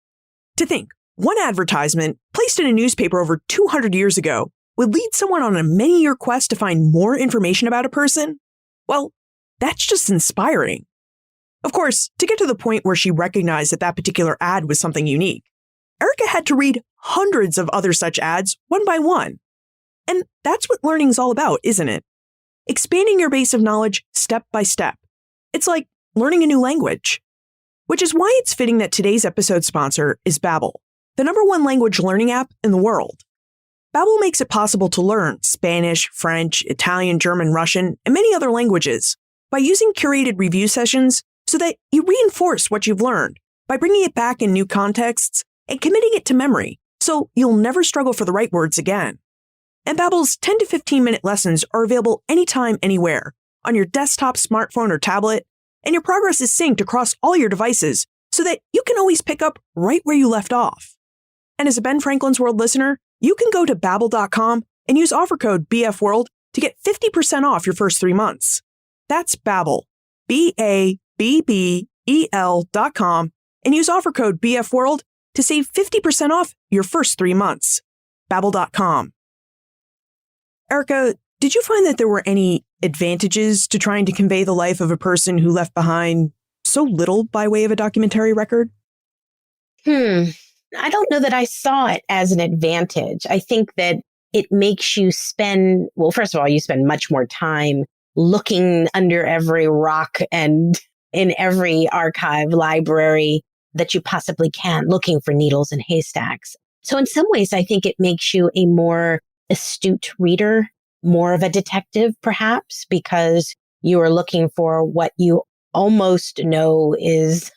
To think, one advertisement placed in a newspaper over 200 years ago would lead someone on a many-year quest to find more information about a person? Well, that's just inspiring. Of course, to get to the point where she recognized that that particular ad was something unique, Erica had to read hundreds of other such ads one by one. And that's what learning's all about, isn't it? Expanding your base of knowledge step by step. It's like learning a new language. Which is why it's fitting that today's episode sponsor is Babbel, the #1 language learning app in the world. Babbel makes it possible to learn Spanish, French, Italian, German, Russian, and many other languages by using curated review sessions so that you reinforce what you've learned by bringing it back in new contexts and committing it to memory so you'll never struggle for the right words again. And Babbel's 10 to 15-minute lessons are available anytime, anywhere, on your desktop, smartphone, or tablet, and your progress is synced across all your devices so that you can always pick up right where you left off. And as a Ben Franklin's World listener, you can go to Babbel.com and use offer code BFWorld to get 50% off your first 3 months. That's Babbel, BABBEL.com, and use offer code BFWorld to save 50% off your first 3 months. Babbel.com. Erica, did you find that there were any advantages to trying to convey the life of a person who left behind so little by way of a documentary record? I don't know that I saw it as an advantage. I think that it makes you spend, well, first of all, you spend much more time looking under every rock and in every archive library that you possibly can, looking for needles in haystacks. So in some ways, I think it makes you a more astute reader, more of a detective, perhaps, because you are looking for what you almost know is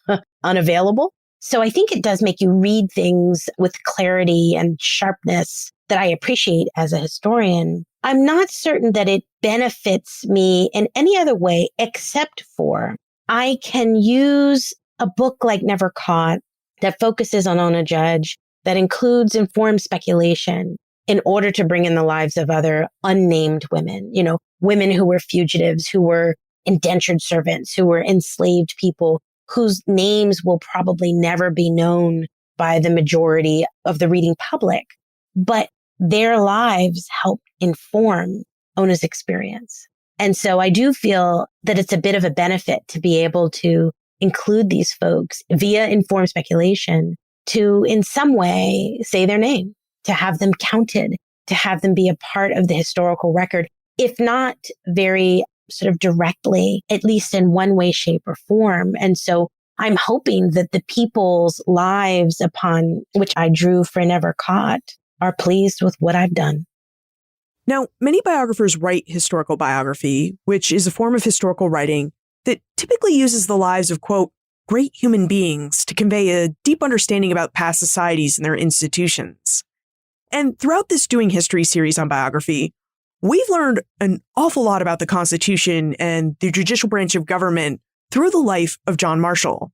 unavailable. So I think it does make you read things with clarity and sharpness that I appreciate as a historian. I'm not certain that it benefits me in any other way except for I can use a book like Never Caught that focuses on Ona Judge, that includes informed speculation in order to bring in the lives of other unnamed women, women who were fugitives, who were indentured servants, who were enslaved people, whose names will probably never be known by the majority of the reading public. But their lives help inform Ona's experience. And so I do feel that it's a bit of a benefit to be able to include these folks via informed speculation to, in some way, say their name, to have them counted, to have them be a part of the historical record, if not very sort of directly, at least in one way, shape, or form. And so I'm hoping that the people's lives upon which I drew for Never Caught are pleased with what I've done. Now, many biographers write historical biography, which is a form of historical writing that typically uses the lives of, quote, great human beings to convey a deep understanding about past societies and their institutions. And throughout this Doing History series on biography, we've learned an awful lot about the Constitution and the judicial branch of government through the life of John Marshall.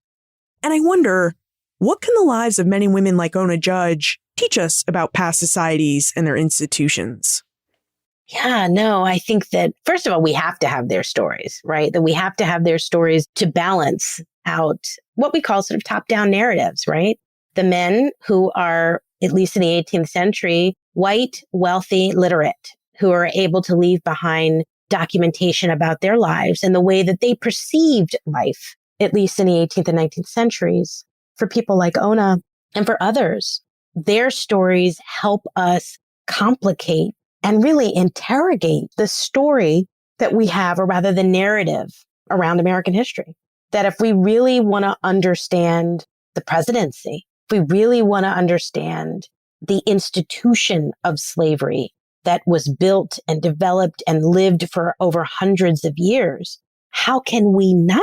And I wonder, what can the lives of men and women like Ona Judge teach us about past societies and their institutions? Yeah, no, I think that, first of all, we have to have their stories, right? That we have to have their stories to balance out what we call sort of top-down narratives, right? The men who are, at least in the 18th century, white, wealthy, literate, who are able to leave behind documentation about their lives and the way that they perceived life, at least in the 18th and 19th centuries. For people like Ona and for others, their stories help us complicate and really interrogate the story that we have, or rather the narrative around American history. That if we really want to understand the presidency, if we really want to understand the institution of slavery that was built and developed and lived for over hundreds of years, how can we not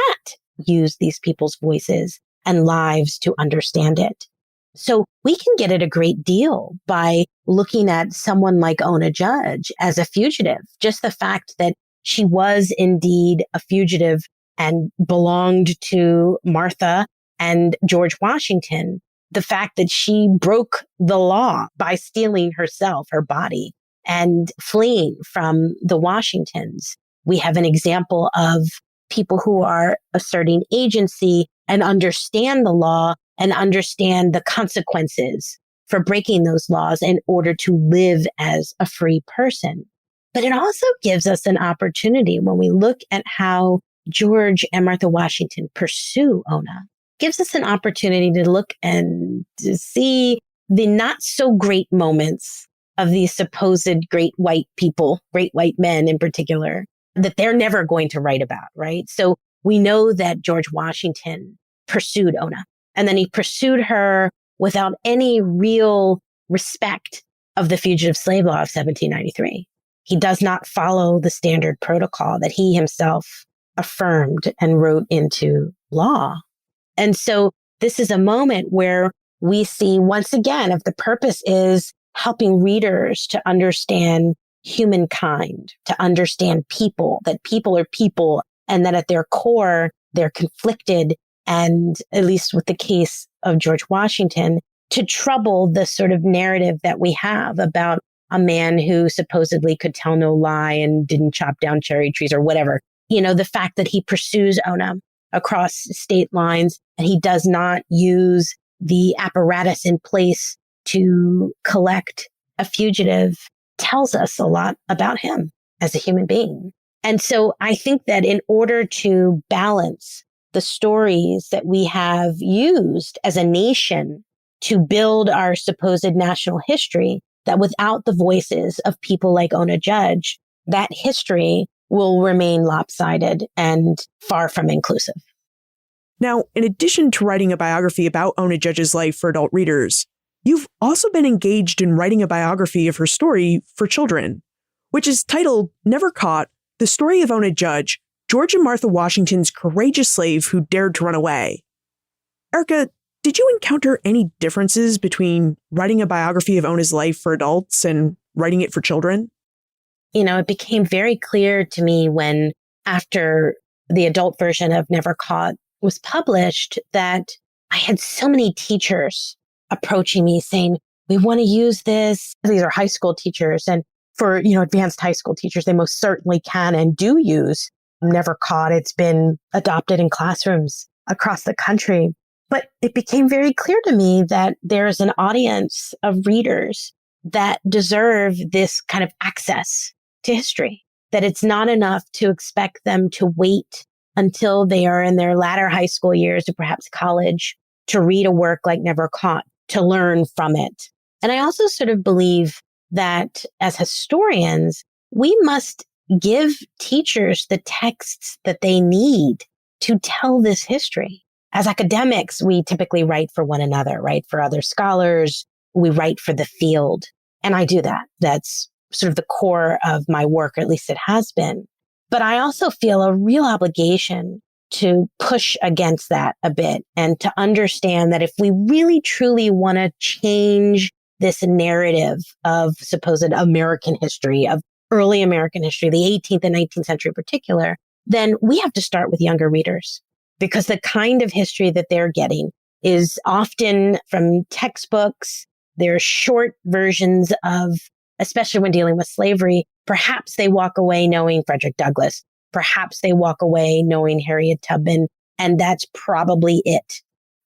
use these people's voices and lives to understand it? So we can get at a great deal by looking at someone like Ona Judge as a fugitive. Just the fact that she was indeed a fugitive and belonged to Martha and George Washington. The fact that she broke the law by stealing herself, her body, and fleeing from the Washingtons. We have an example of people who are asserting agency and understand the law and understand the consequences for breaking those laws in order to live as a free person. But it also gives us an opportunity when we look at how George and Martha Washington pursue Ona, gives us an opportunity to look and to see the not so great moments of these supposed great white people, great white men in particular, that they're never going to write about, right? So we know that George Washington pursued Ona, and then he pursued her without any real respect of the Fugitive Slave Law of 1793. He does not follow the standard protocol that he himself affirmed and wrote into law. And so this is a moment where we see, once again, if the purpose is helping readers to understand humankind, to understand people, that people are people, and that at their core, they're conflicted. And at least with the case of George Washington, to trouble the sort of narrative that we have about a man who supposedly could tell no lie and didn't chop down cherry trees or whatever. You know, the fact that he pursues Ona across state lines and he does not use the apparatus in place to collect a fugitive tells us a lot about him as a human being. And so I think that in order to balance the stories that we have used as a nation to build our supposed national history, that without the voices of people like Ona Judge, that history will remain lopsided and far from inclusive. Now, in addition to writing a biography about Ona Judge's life for adult readers, you've also been engaged in writing a biography of her story for children, which is titled Never Caught, The Story of Ona Judge, George and Martha Washington's Courageous Slave Who Dared to Run Away. Erica, did you encounter any differences between writing a biography of Ona's life for adults and writing it for children? You know, it became very clear to me when, after the adult version of Never Caught was published, that I had so many teachers approaching me saying, we want to use this. These are high school teachers. And for, advanced high school teachers, they most certainly can and do use Never Caught. It's been adopted in classrooms across the country. But it became very clear to me that there is an audience of readers that deserve this kind of access to history, that it's not enough to expect them to wait until they are in their latter high school years or perhaps college to read a work like Never Caught, to learn from it. And I also sort of believe that as historians, we must give teachers the texts that they need to tell this history. As academics, we typically write for one another, right? For other scholars, we write for the field. And I do that. That's sort of the core of my work, or at least it has been. But I also feel a real obligation to push against that a bit and to understand that if we really truly want to change this narrative of supposed American history, of early American history, the 18th and 19th century in particular, then we have to start with younger readers, because the kind of history that they're getting is often from textbooks. They're short versions of, especially when dealing with slavery, perhaps they walk away knowing Frederick Douglass. Perhaps they walk away knowing Harriet Tubman, and that's probably it.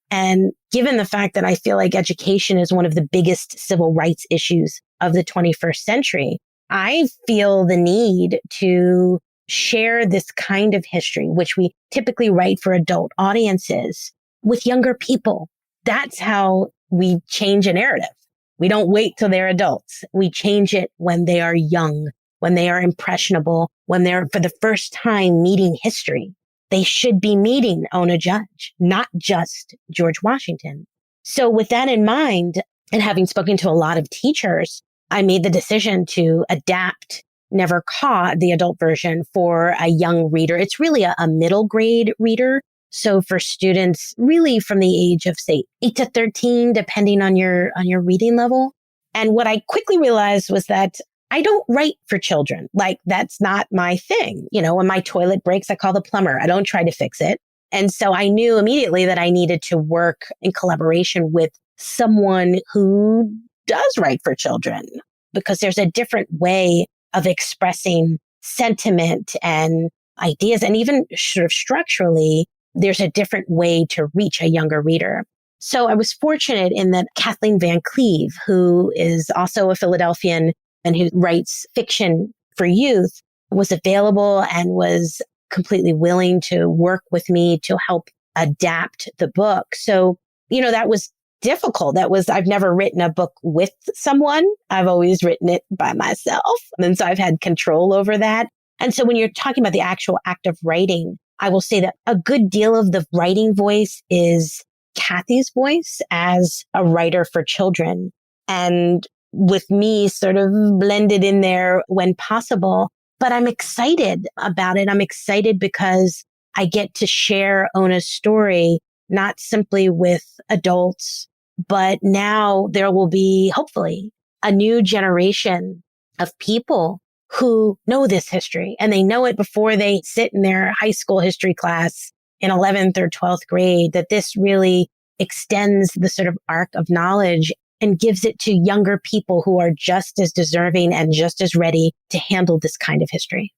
And given the fact that I feel like education is one of the biggest civil rights issues of the 21st century, I feel the need to share this kind of history, which we typically write for adult audiences, with younger people. That's how we change a narrative. We don't wait till they're adults. We change it when they are young, when they are impressionable, when they're for the first time meeting history. They should be meeting Ona Judge, not just George Washington. So with that in mind, And having spoken to a lot of teachers, I made the decision to adapt Never Caught, the adult version, for a young reader. It's really a middle grade reader. So for students really from the age of, say, 8 to 13, depending on your reading level. And what I quickly realized was that I don't write for children. Like, that's not my thing. You know, when my toilet breaks, I call the plumber. I don't try to fix it. And so I knew immediately that I needed to work in collaboration with someone who does write for children, because there's a different way of expressing sentiment and ideas. And even sort of structurally, there's a different way to reach a younger reader. So I was fortunate in that Kathleen Van Cleve, who is also a Philadelphian and who writes fiction for youth, was available and was completely willing to work with me to help adapt the book. So, you know, that was difficult. I've never written a book with someone. I've always written it by myself. And so I've had control over that. And so when you're talking about the actual act of writing, I will say that a good deal of the writing voice is Kathy's voice as a writer for children. And with me sort of blended in there when possible. But I'm excited about it. I'm excited because I get to share Ona's story, not simply with adults, but now there will be, hopefully, a new generation of people who know this history, and they know it before they sit in their high school history class in 11th or 12th grade, that this really extends the sort of arc of knowledge and gives it to younger people who are just as deserving and just as ready to handle this kind of history.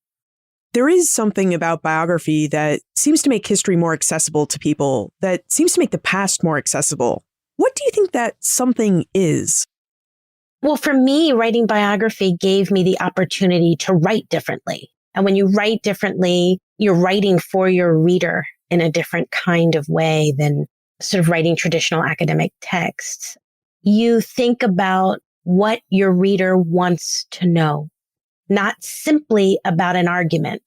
There is something about biography that seems to make history more accessible to people, that seems to make the past more accessible. What do you think that something is? Well, for me, writing biography gave me the opportunity to write differently. And when you write differently, you're writing for your reader in a different kind of way than sort of writing traditional academic texts. You think about what your reader wants to know, not simply about an argument,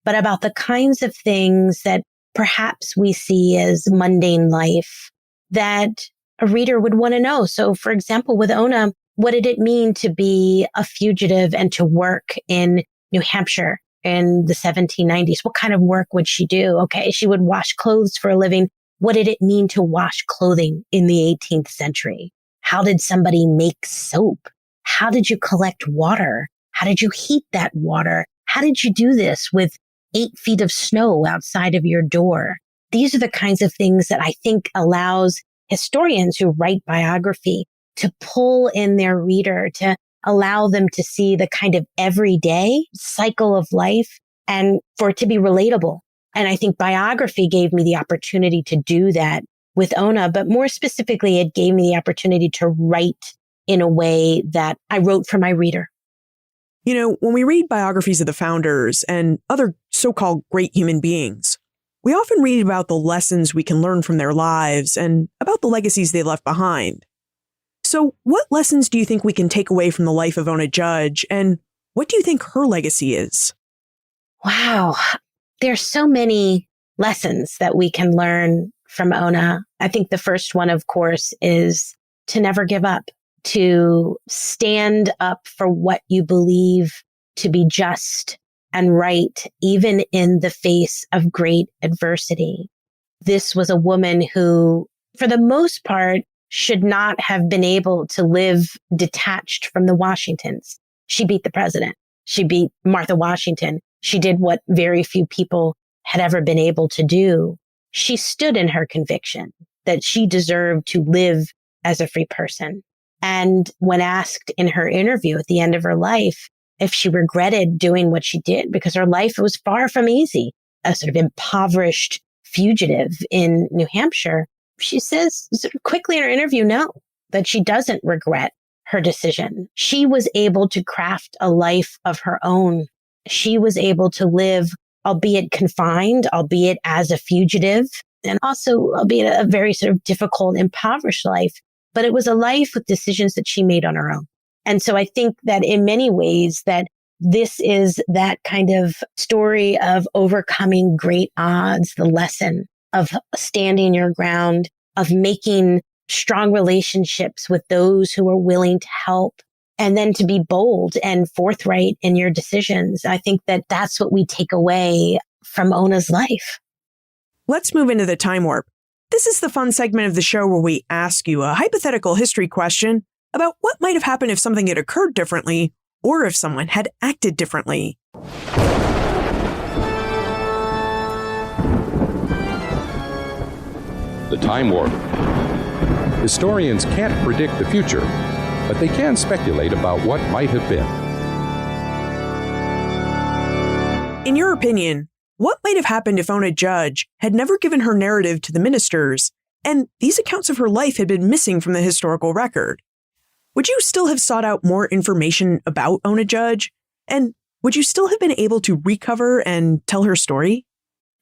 but about the kinds of things that perhaps we see as mundane life that a reader would want to know. So, for example, with Ona, what did it mean to be a fugitive and to work in New Hampshire in the 1790s? What kind of work would she do? Okay, she would wash clothes for a living. What did it mean to wash clothing in the 18th century? How did somebody make soap? How did you collect water? How did you heat that water? How did you do this with 8 feet of snow outside of your door? These are the kinds of things that I think allows historians who write biography to pull in their reader, to allow them to see the kind of everyday cycle of life and for it to be relatable. And I think biography gave me the opportunity to do that with Ona, but more specifically, it gave me the opportunity to write in a way that I wrote for my reader. You know, when we read biographies of the founders and other so-called great human beings, we often read about the lessons we can learn from their lives and about the legacies they left behind. So what lessons do you think we can take away from the life of Ona Judge, and what do you think her legacy is? Wow. There's so many lessons that we can learn from Ona. I think the first one, of course, is to never give up, to stand up for what you believe to be just and right, even in the face of great adversity. This was a woman who, for the most part, should not have been able to live detached from the Washingtons. She beat the president. She beat Martha Washington. She did what very few people had ever been able to do. She stood in her conviction that she deserved to live as a free person. And when asked in her interview at the end of her life if she regretted doing what she did, because her life was far from easy, a sort of impoverished fugitive in New Hampshire, she says sort of quickly in her interview, no, that she doesn't regret her decision. She was able to craft a life of her own. She was able to live, albeit confined, albeit as a fugitive, and also albeit a very sort of difficult, impoverished life. But it was a life with decisions that she made on her own. And so I think that in many ways that this is that kind of story of overcoming great odds, the lesson of standing your ground, of making strong relationships with those who are willing to help, and then to be bold and forthright in your decisions. I think that that's what we take away from Ona's life. Let's move into the time warp. This is the fun segment of the show where we ask you a hypothetical history question about what might have happened if something had occurred differently or if someone had acted differently. The time warp. Historians can't predict the future, but they can speculate about what might have been. In your opinion, what might have happened if Ona Judge had never given her narrative to the ministers, and these accounts of her life had been missing from the historical record? Would you still have sought out more information about Ona Judge? And would you still have been able to recover and tell her story?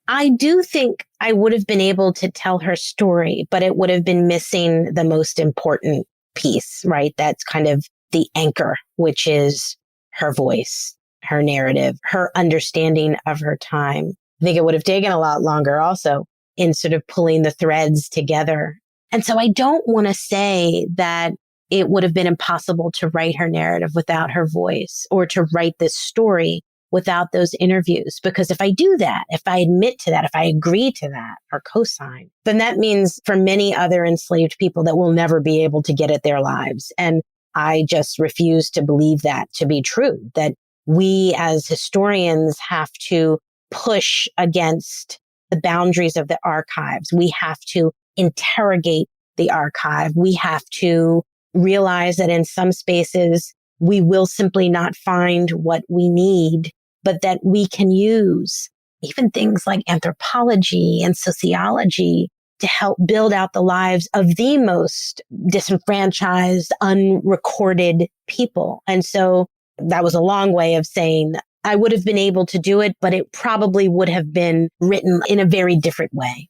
I do think I would have been able to tell her story, but it would have been missing the most important piece, right? That's kind of the anchor, which is her voice, her narrative, her understanding of her time. I think it would have taken a lot longer also in sort of pulling the threads together. And so I don't want to say that it would have been impossible to write her narrative without her voice, or to write this story without those interviews. Because if I do that, if I admit to that, if I agree to that or co-sign, then that means for many other enslaved people that will never be able to get at their lives. And I just refuse to believe that to be true, that we as historians have to push against the boundaries of the archives. We have to interrogate the archive. We have to realize that in some spaces, we will simply not find what we need, but that we can use even things like anthropology and sociology to help build out the lives of the most disenfranchised, unrecorded people. And so that was a long way of saying I would have been able to do it, but it probably would have been written in a very different way.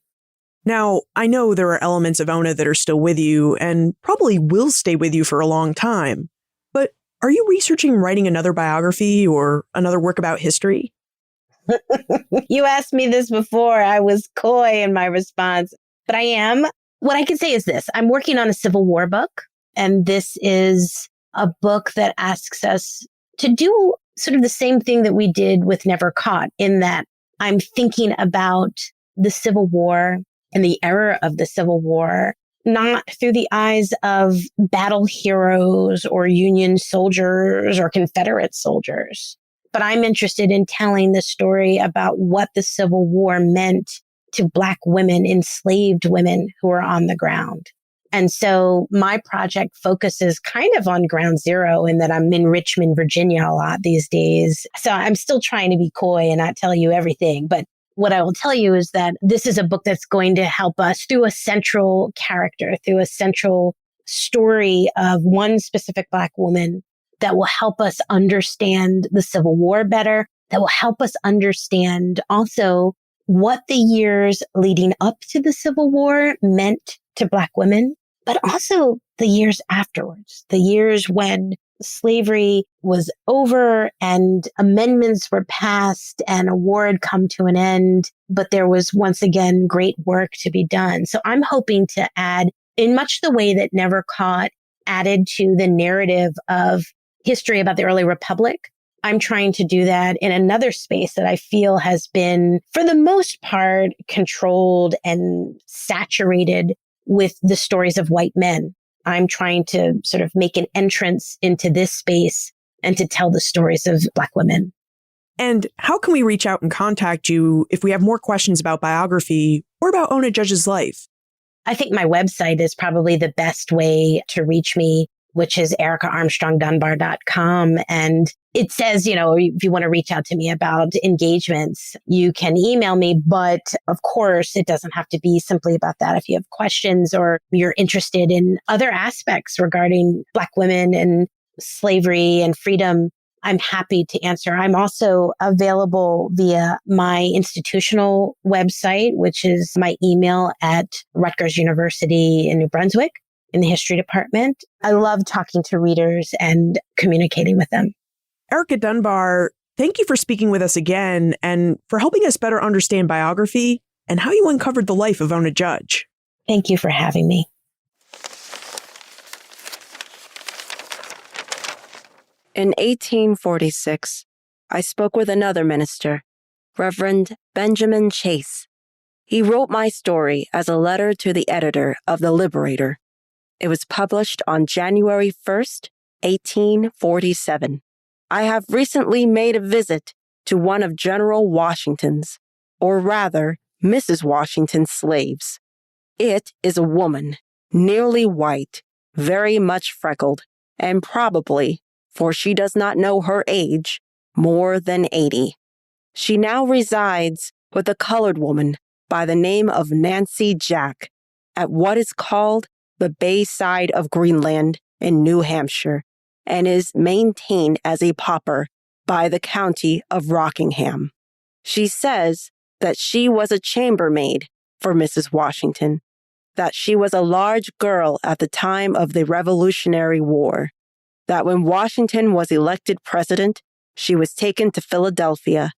Now, I know there are elements of Ona that are still with you and probably will stay with you for a long time, but are you researching writing another biography or another work about history? You asked me this before. I was coy in my response, but I am. What I can say is this. I'm working on a Civil War book, and this is a book that asks us to do sort of the same thing that we did with Never Caught, in that I'm thinking about the Civil War and the era of the Civil War, not through the eyes of battle heroes or Union soldiers or Confederate soldiers. But I'm interested in telling the story about what the Civil War meant to Black women, enslaved women who are on the ground. And so my project focuses kind of on ground zero, in that I'm in Richmond, Virginia a lot these days. So I'm still trying to be coy and not tell you everything. But what I will tell you is that this is a book that's going to help us through a central character, through a central story of one specific Black woman, that will help us understand the Civil War better, that will help us understand also what the years leading up to the Civil War meant to Black women, but also the years afterwards, the years when slavery was over and amendments were passed and a war had come to an end, but there was once again great work to be done. So I'm hoping to add, in much the way that Never Caught added to the narrative of history about the early republic, I'm trying to do that in another space that I feel has been, for the most part, controlled and saturated with the stories of white men. I'm trying to sort of make an entrance into this space and to tell the stories of Black women. And how can we reach out and contact you if we have more questions about biography or about Ona Judge's life? I think my website is probably the best way to reach me, which is ericaarmstrongdunbar.com. And it says, if you want to reach out to me about engagements, you can email me. But of course, it doesn't have to be simply about that. If you have questions or you're interested in other aspects regarding Black women and slavery and freedom, I'm happy to answer. I'm also available via my institutional website, which is my email at Rutgers University in New Brunswick in the history department. I love talking to readers and communicating with them. Erica Dunbar, thank you for speaking with us again and for helping us better understand biography and how you uncovered the life of Ona Judge. Thank you for having me. In 1846, I spoke with another minister, Reverend Benjamin Chase. He wrote my story as a letter to the editor of The Liberator. It was published on January 1st, 1847. I have recently made a visit to one of General Washington's, or rather, Mrs. Washington's slaves. It is a woman, nearly white, very much freckled, and probably, for she does not know her age, more than 80. She now resides with a colored woman by the name of Nancy Jack at what is called the Bayside of Greenland in New Hampshire, and is maintained as a pauper by the county of Rockingham. She says that she was a chambermaid for Mrs. Washington, that she was a large girl at the time of the Revolutionary War, that when Washington was elected president, she was taken to Philadelphia,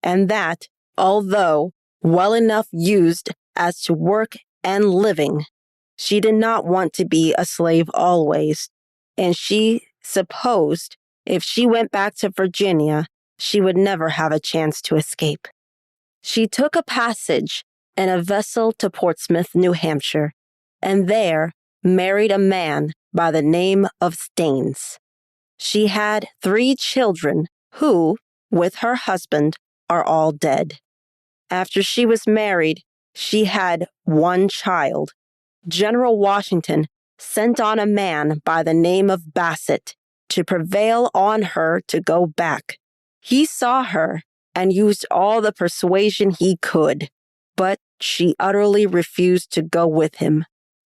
and that, although well enough used as to work and living, she did not want to be a slave always, and she supposed if she went back to Virginia, she would never have a chance to escape. She took a passage in a vessel to Portsmouth, New Hampshire, and there married a man by the name of Staines. She had 3 children who, with her husband, are all dead. After she was married, she had 1 child. General Washington sent on a man by the name of Bassett to prevail on her to go back. He saw her and used all the persuasion he could, but she utterly refused to go with him.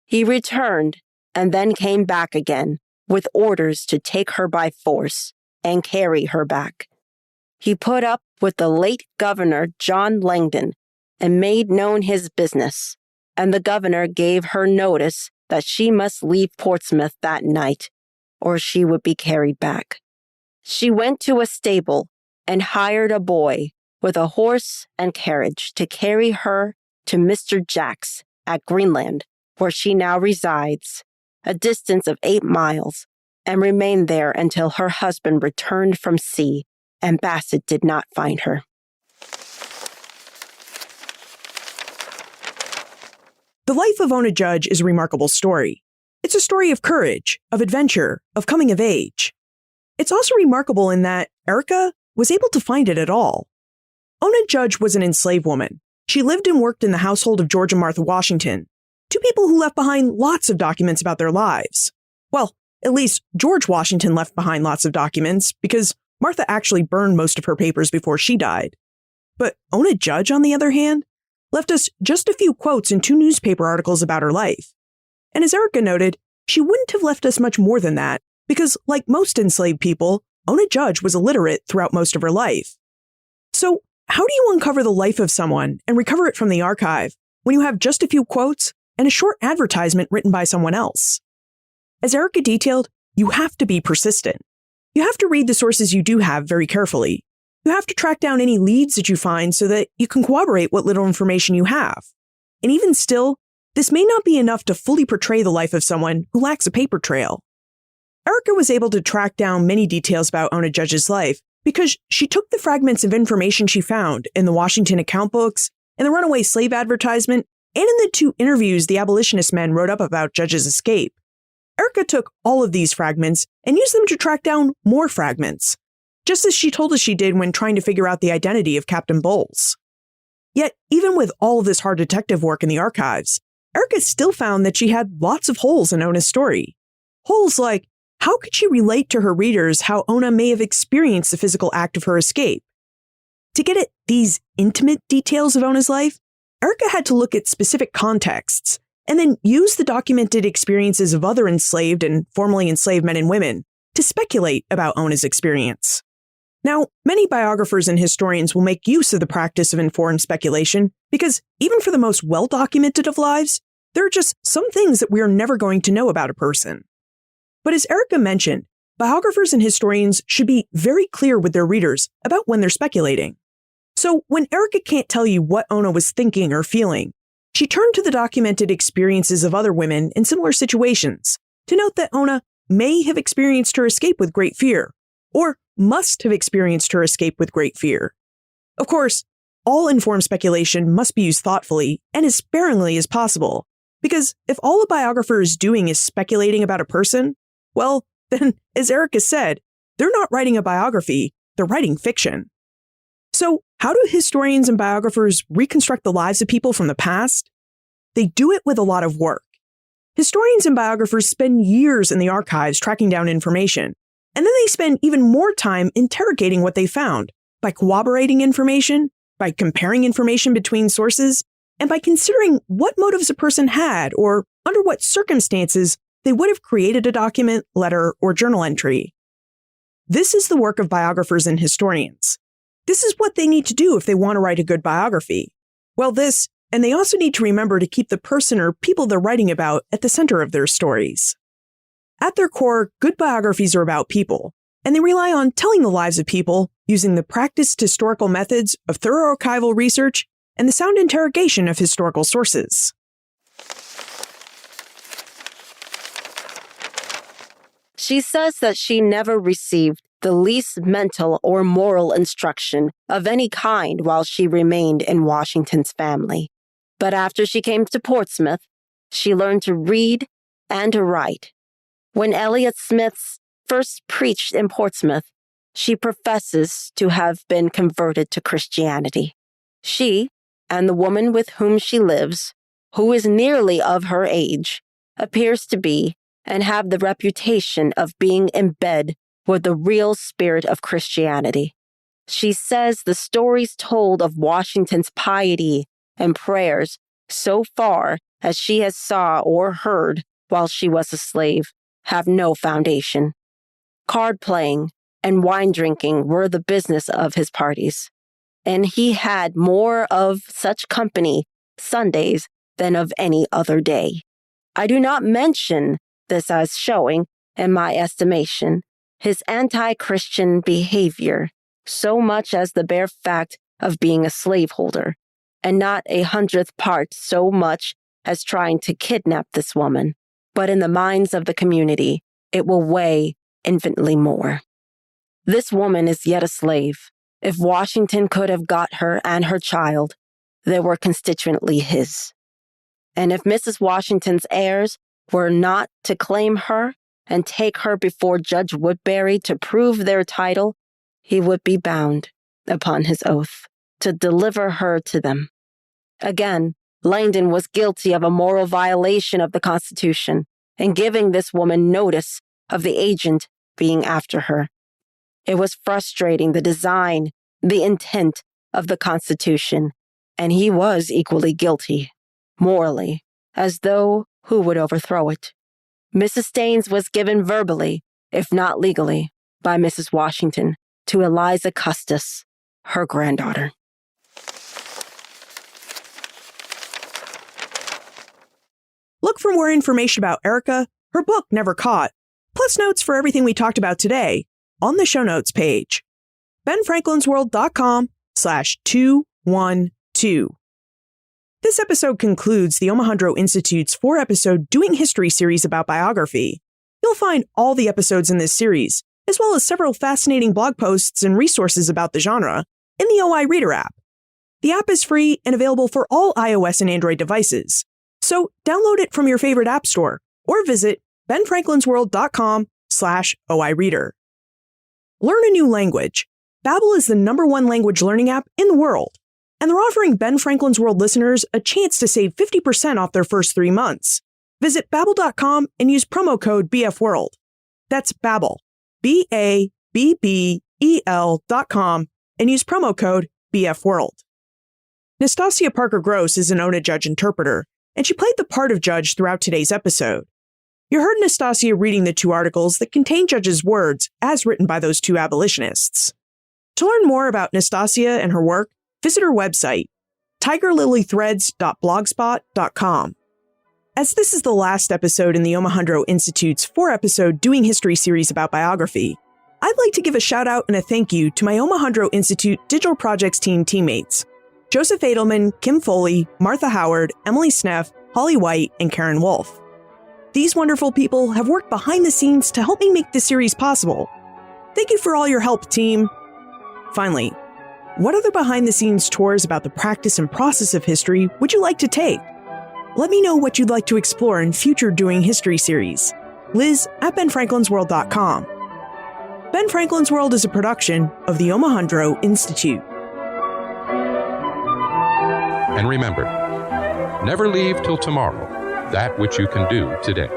He returned and then came back again with orders to take her by force and carry her back. He put up with the late governor, John Langdon, and made known his business, and the governor gave her notice that she must leave Portsmouth that night, or she would be carried back. She went to a stable and hired a boy with a horse and carriage to carry her to Mr. Jack's at Greenland, where she now resides, a distance of 8 miles, and remained there until her husband returned from sea and Bassett did not find her. The life of Ona Judge is a remarkable story. It's a story of courage, of adventure, of coming of age. It's also remarkable in that Erica was able to find it at all. Ona Judge was an enslaved woman. She lived and worked in the household of George and Martha Washington, 2 people who left behind lots of documents about their lives. Well, at least George Washington left behind lots of documents because Martha actually burned most of her papers before she died. But Ona Judge, on the other hand, left us just a few quotes in 2 newspaper articles about her life. And as Erica noted, she wouldn't have left us much more than that because, like most enslaved people, Ona Judge was illiterate throughout most of her life. So, how do you uncover the life of someone and recover it from the archive when you have just a few quotes and a short advertisement written by someone else? As Erica detailed, you have to be persistent. You have to read the sources you do have very carefully. You have to track down any leads that you find so that you can corroborate what little information you have. And even still, this may not be enough to fully portray the life of someone who lacks a paper trail. Erica was able to track down many details about Ona Judge's life because she took the fragments of information she found in the Washington account books, in the runaway slave advertisement, and in the 2 interviews the abolitionist men wrote up about Judge's escape. Erica took all of these fragments and used them to track down more fragments, just as she told us she did when trying to figure out the identity of Captain Bowles. Yet, even with all of this hard detective work in the archives, Erica still found that she had lots of holes in Ona's story. Holes like, how could she relate to her readers how Ona may have experienced the physical act of her escape? To get at these intimate details of Ona's life, Erica had to look at specific contexts and then use the documented experiences of other enslaved and formerly enslaved men and women to speculate about Ona's experience. Now, many biographers and historians will make use of the practice of informed speculation because even for the most well-documented of lives, there are just some things that we are never going to know about a person. But as Erica mentioned, biographers and historians should be very clear with their readers about when they're speculating. So when Erica can't tell you what Ona was thinking or feeling, she turned to the documented experiences of other women in similar situations to note that Ona may have experienced her escape with great fear, or must have experienced her escape with great fear. Of course, all informed speculation must be used thoughtfully and as sparingly as possible, because if all a biographer is doing is speculating about a person, well, then, as Erica said, they're not writing a biography, they're writing fiction. So, how do historians and biographers reconstruct the lives of people from the past? They do it with a lot of work. Historians and biographers spend years in the archives tracking down information, and then they spend even more time interrogating what they found by corroborating information, by comparing information between sources, and by considering what motives a person had or under what circumstances they would have created a document, letter, or journal entry. This is the work of biographers and historians. This is what they need to do if they want to write a good biography. Well, this, and they also need to remember to keep the person or people they're writing about at the center of their stories. At their core, good biographies are about people, and they rely on telling the lives of people using the practiced historical methods of thorough archival research and the sound interrogation of historical sources. She says that she never received the least mental or moral instruction of any kind while she remained in Washington's family. But after she came to Portsmouth, she learned to read and to write. When Elliot Smith first preached in Portsmouth, she professes to have been converted to Christianity. She, and the woman with whom she lives, who is nearly of her age, appears to be and have the reputation of being in bed with the real spirit of Christianity. She says the stories told of Washington's piety and prayers so far as she has saw or heard while she was a slave have no foundation. Card playing and wine drinking were the business of his parties, and he had more of such company Sundays than of any other day. I do not mention this as showing, in my estimation, his anti-Christian behavior so much as the bare fact of being a slaveholder, and not 100th part so much as trying to kidnap this woman. But in the minds of the community, it will weigh infinitely more. This woman is yet a slave. If Washington could have got her and her child, they were constituently his. And if Mrs. Washington's heirs were not to claim her and take her before Judge Woodbury to prove their title, he would be bound, upon his oath, to deliver her to them. Again, Langdon was guilty of a moral violation of the Constitution in giving this woman notice of the agent being after her. It was frustrating the design, the intent of the Constitution, and he was equally guilty, morally, as though who would overthrow it. Mrs. Staines was given verbally, if not legally, by Mrs. Washington to Eliza Custis, her granddaughter. Look for more information about Erica, her book Never Caught, plus notes for everything we talked about today on the show notes page. benfranklinsworld.com/212. This episode concludes the Omohundro Institute's 4-episode Doing History series about biography. You'll find all the episodes in this series, as well as several fascinating blog posts and resources about the genre, in the OI Reader app. The app is free and available for all iOS and Android devices, so download it from your favorite app store or visit benfranklinsworld.com/OI Reader. Learn a new language. Babbel is the #1 language learning app in the world, and they're offering Ben Franklin's World listeners a chance to save 50% off their first 3 months. Visit babbel.com and use promo code BFWorld. That's Babbel, BABBEL.com, and use promo code BFWorld. Nastasia Parker Gross is an ONA Judge interpreter, and she played the part of Judge throughout today's episode. You heard Nastasia reading the 2 articles that contain Judge's words as written by those 2 abolitionists. To learn more about Nastasia and her work, visit her website, tigerlilythreads.blogspot.com. As this is the last episode in the Omohundro Institute's 4-episode Doing History series about biography, I'd like to give a shout out and a thank you to my Omohundro Institute Digital Projects team teammates, Joseph Edelman, Kim Foley, Martha Howard, Emily Sneff, Holly White, and Karen Wolf. These wonderful people have worked behind the scenes to help me make this series possible. Thank you for all your help, team. Finally, what other behind-the-scenes tours about the practice and process of history would you like to take? Let me know what you'd like to explore in future Doing History series. Liz at benfranklinsworld.com. Ben Franklin's World is a production of the Omohundro Institute. And remember, never leave till tomorrow that which you can do today.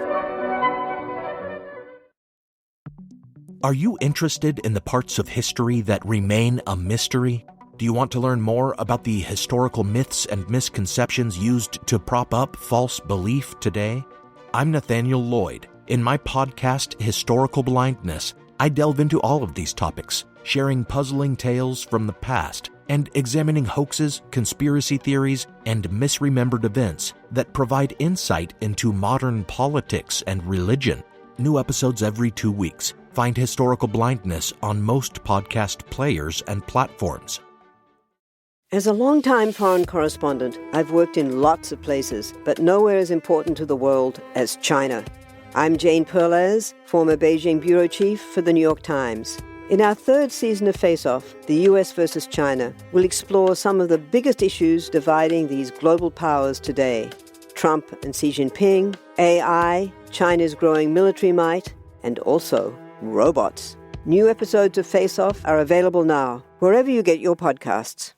Are you interested in the parts of history that remain a mystery? Do you want to learn more about the historical myths and misconceptions used to prop up false belief today? I'm Nathaniel Lloyd. In my podcast, Historical Blindness, I delve into all of these topics, sharing puzzling tales from the past and examining hoaxes, conspiracy theories, and misremembered events that provide insight into modern politics and religion. New episodes every 2 weeks. Find Historical Blindness on most podcast players and platforms. As a longtime foreign correspondent, I've worked in lots of places, but nowhere as important to the world as China. I'm Jane Perlez, former Beijing bureau chief for the New York Times. In our third season of Face Off, the US versus China, we'll explore some of the biggest issues dividing these global powers today. Trump and Xi Jinping, AI, China's growing military might, and also robots. New episodes of Face Off are available now, wherever you get your podcasts.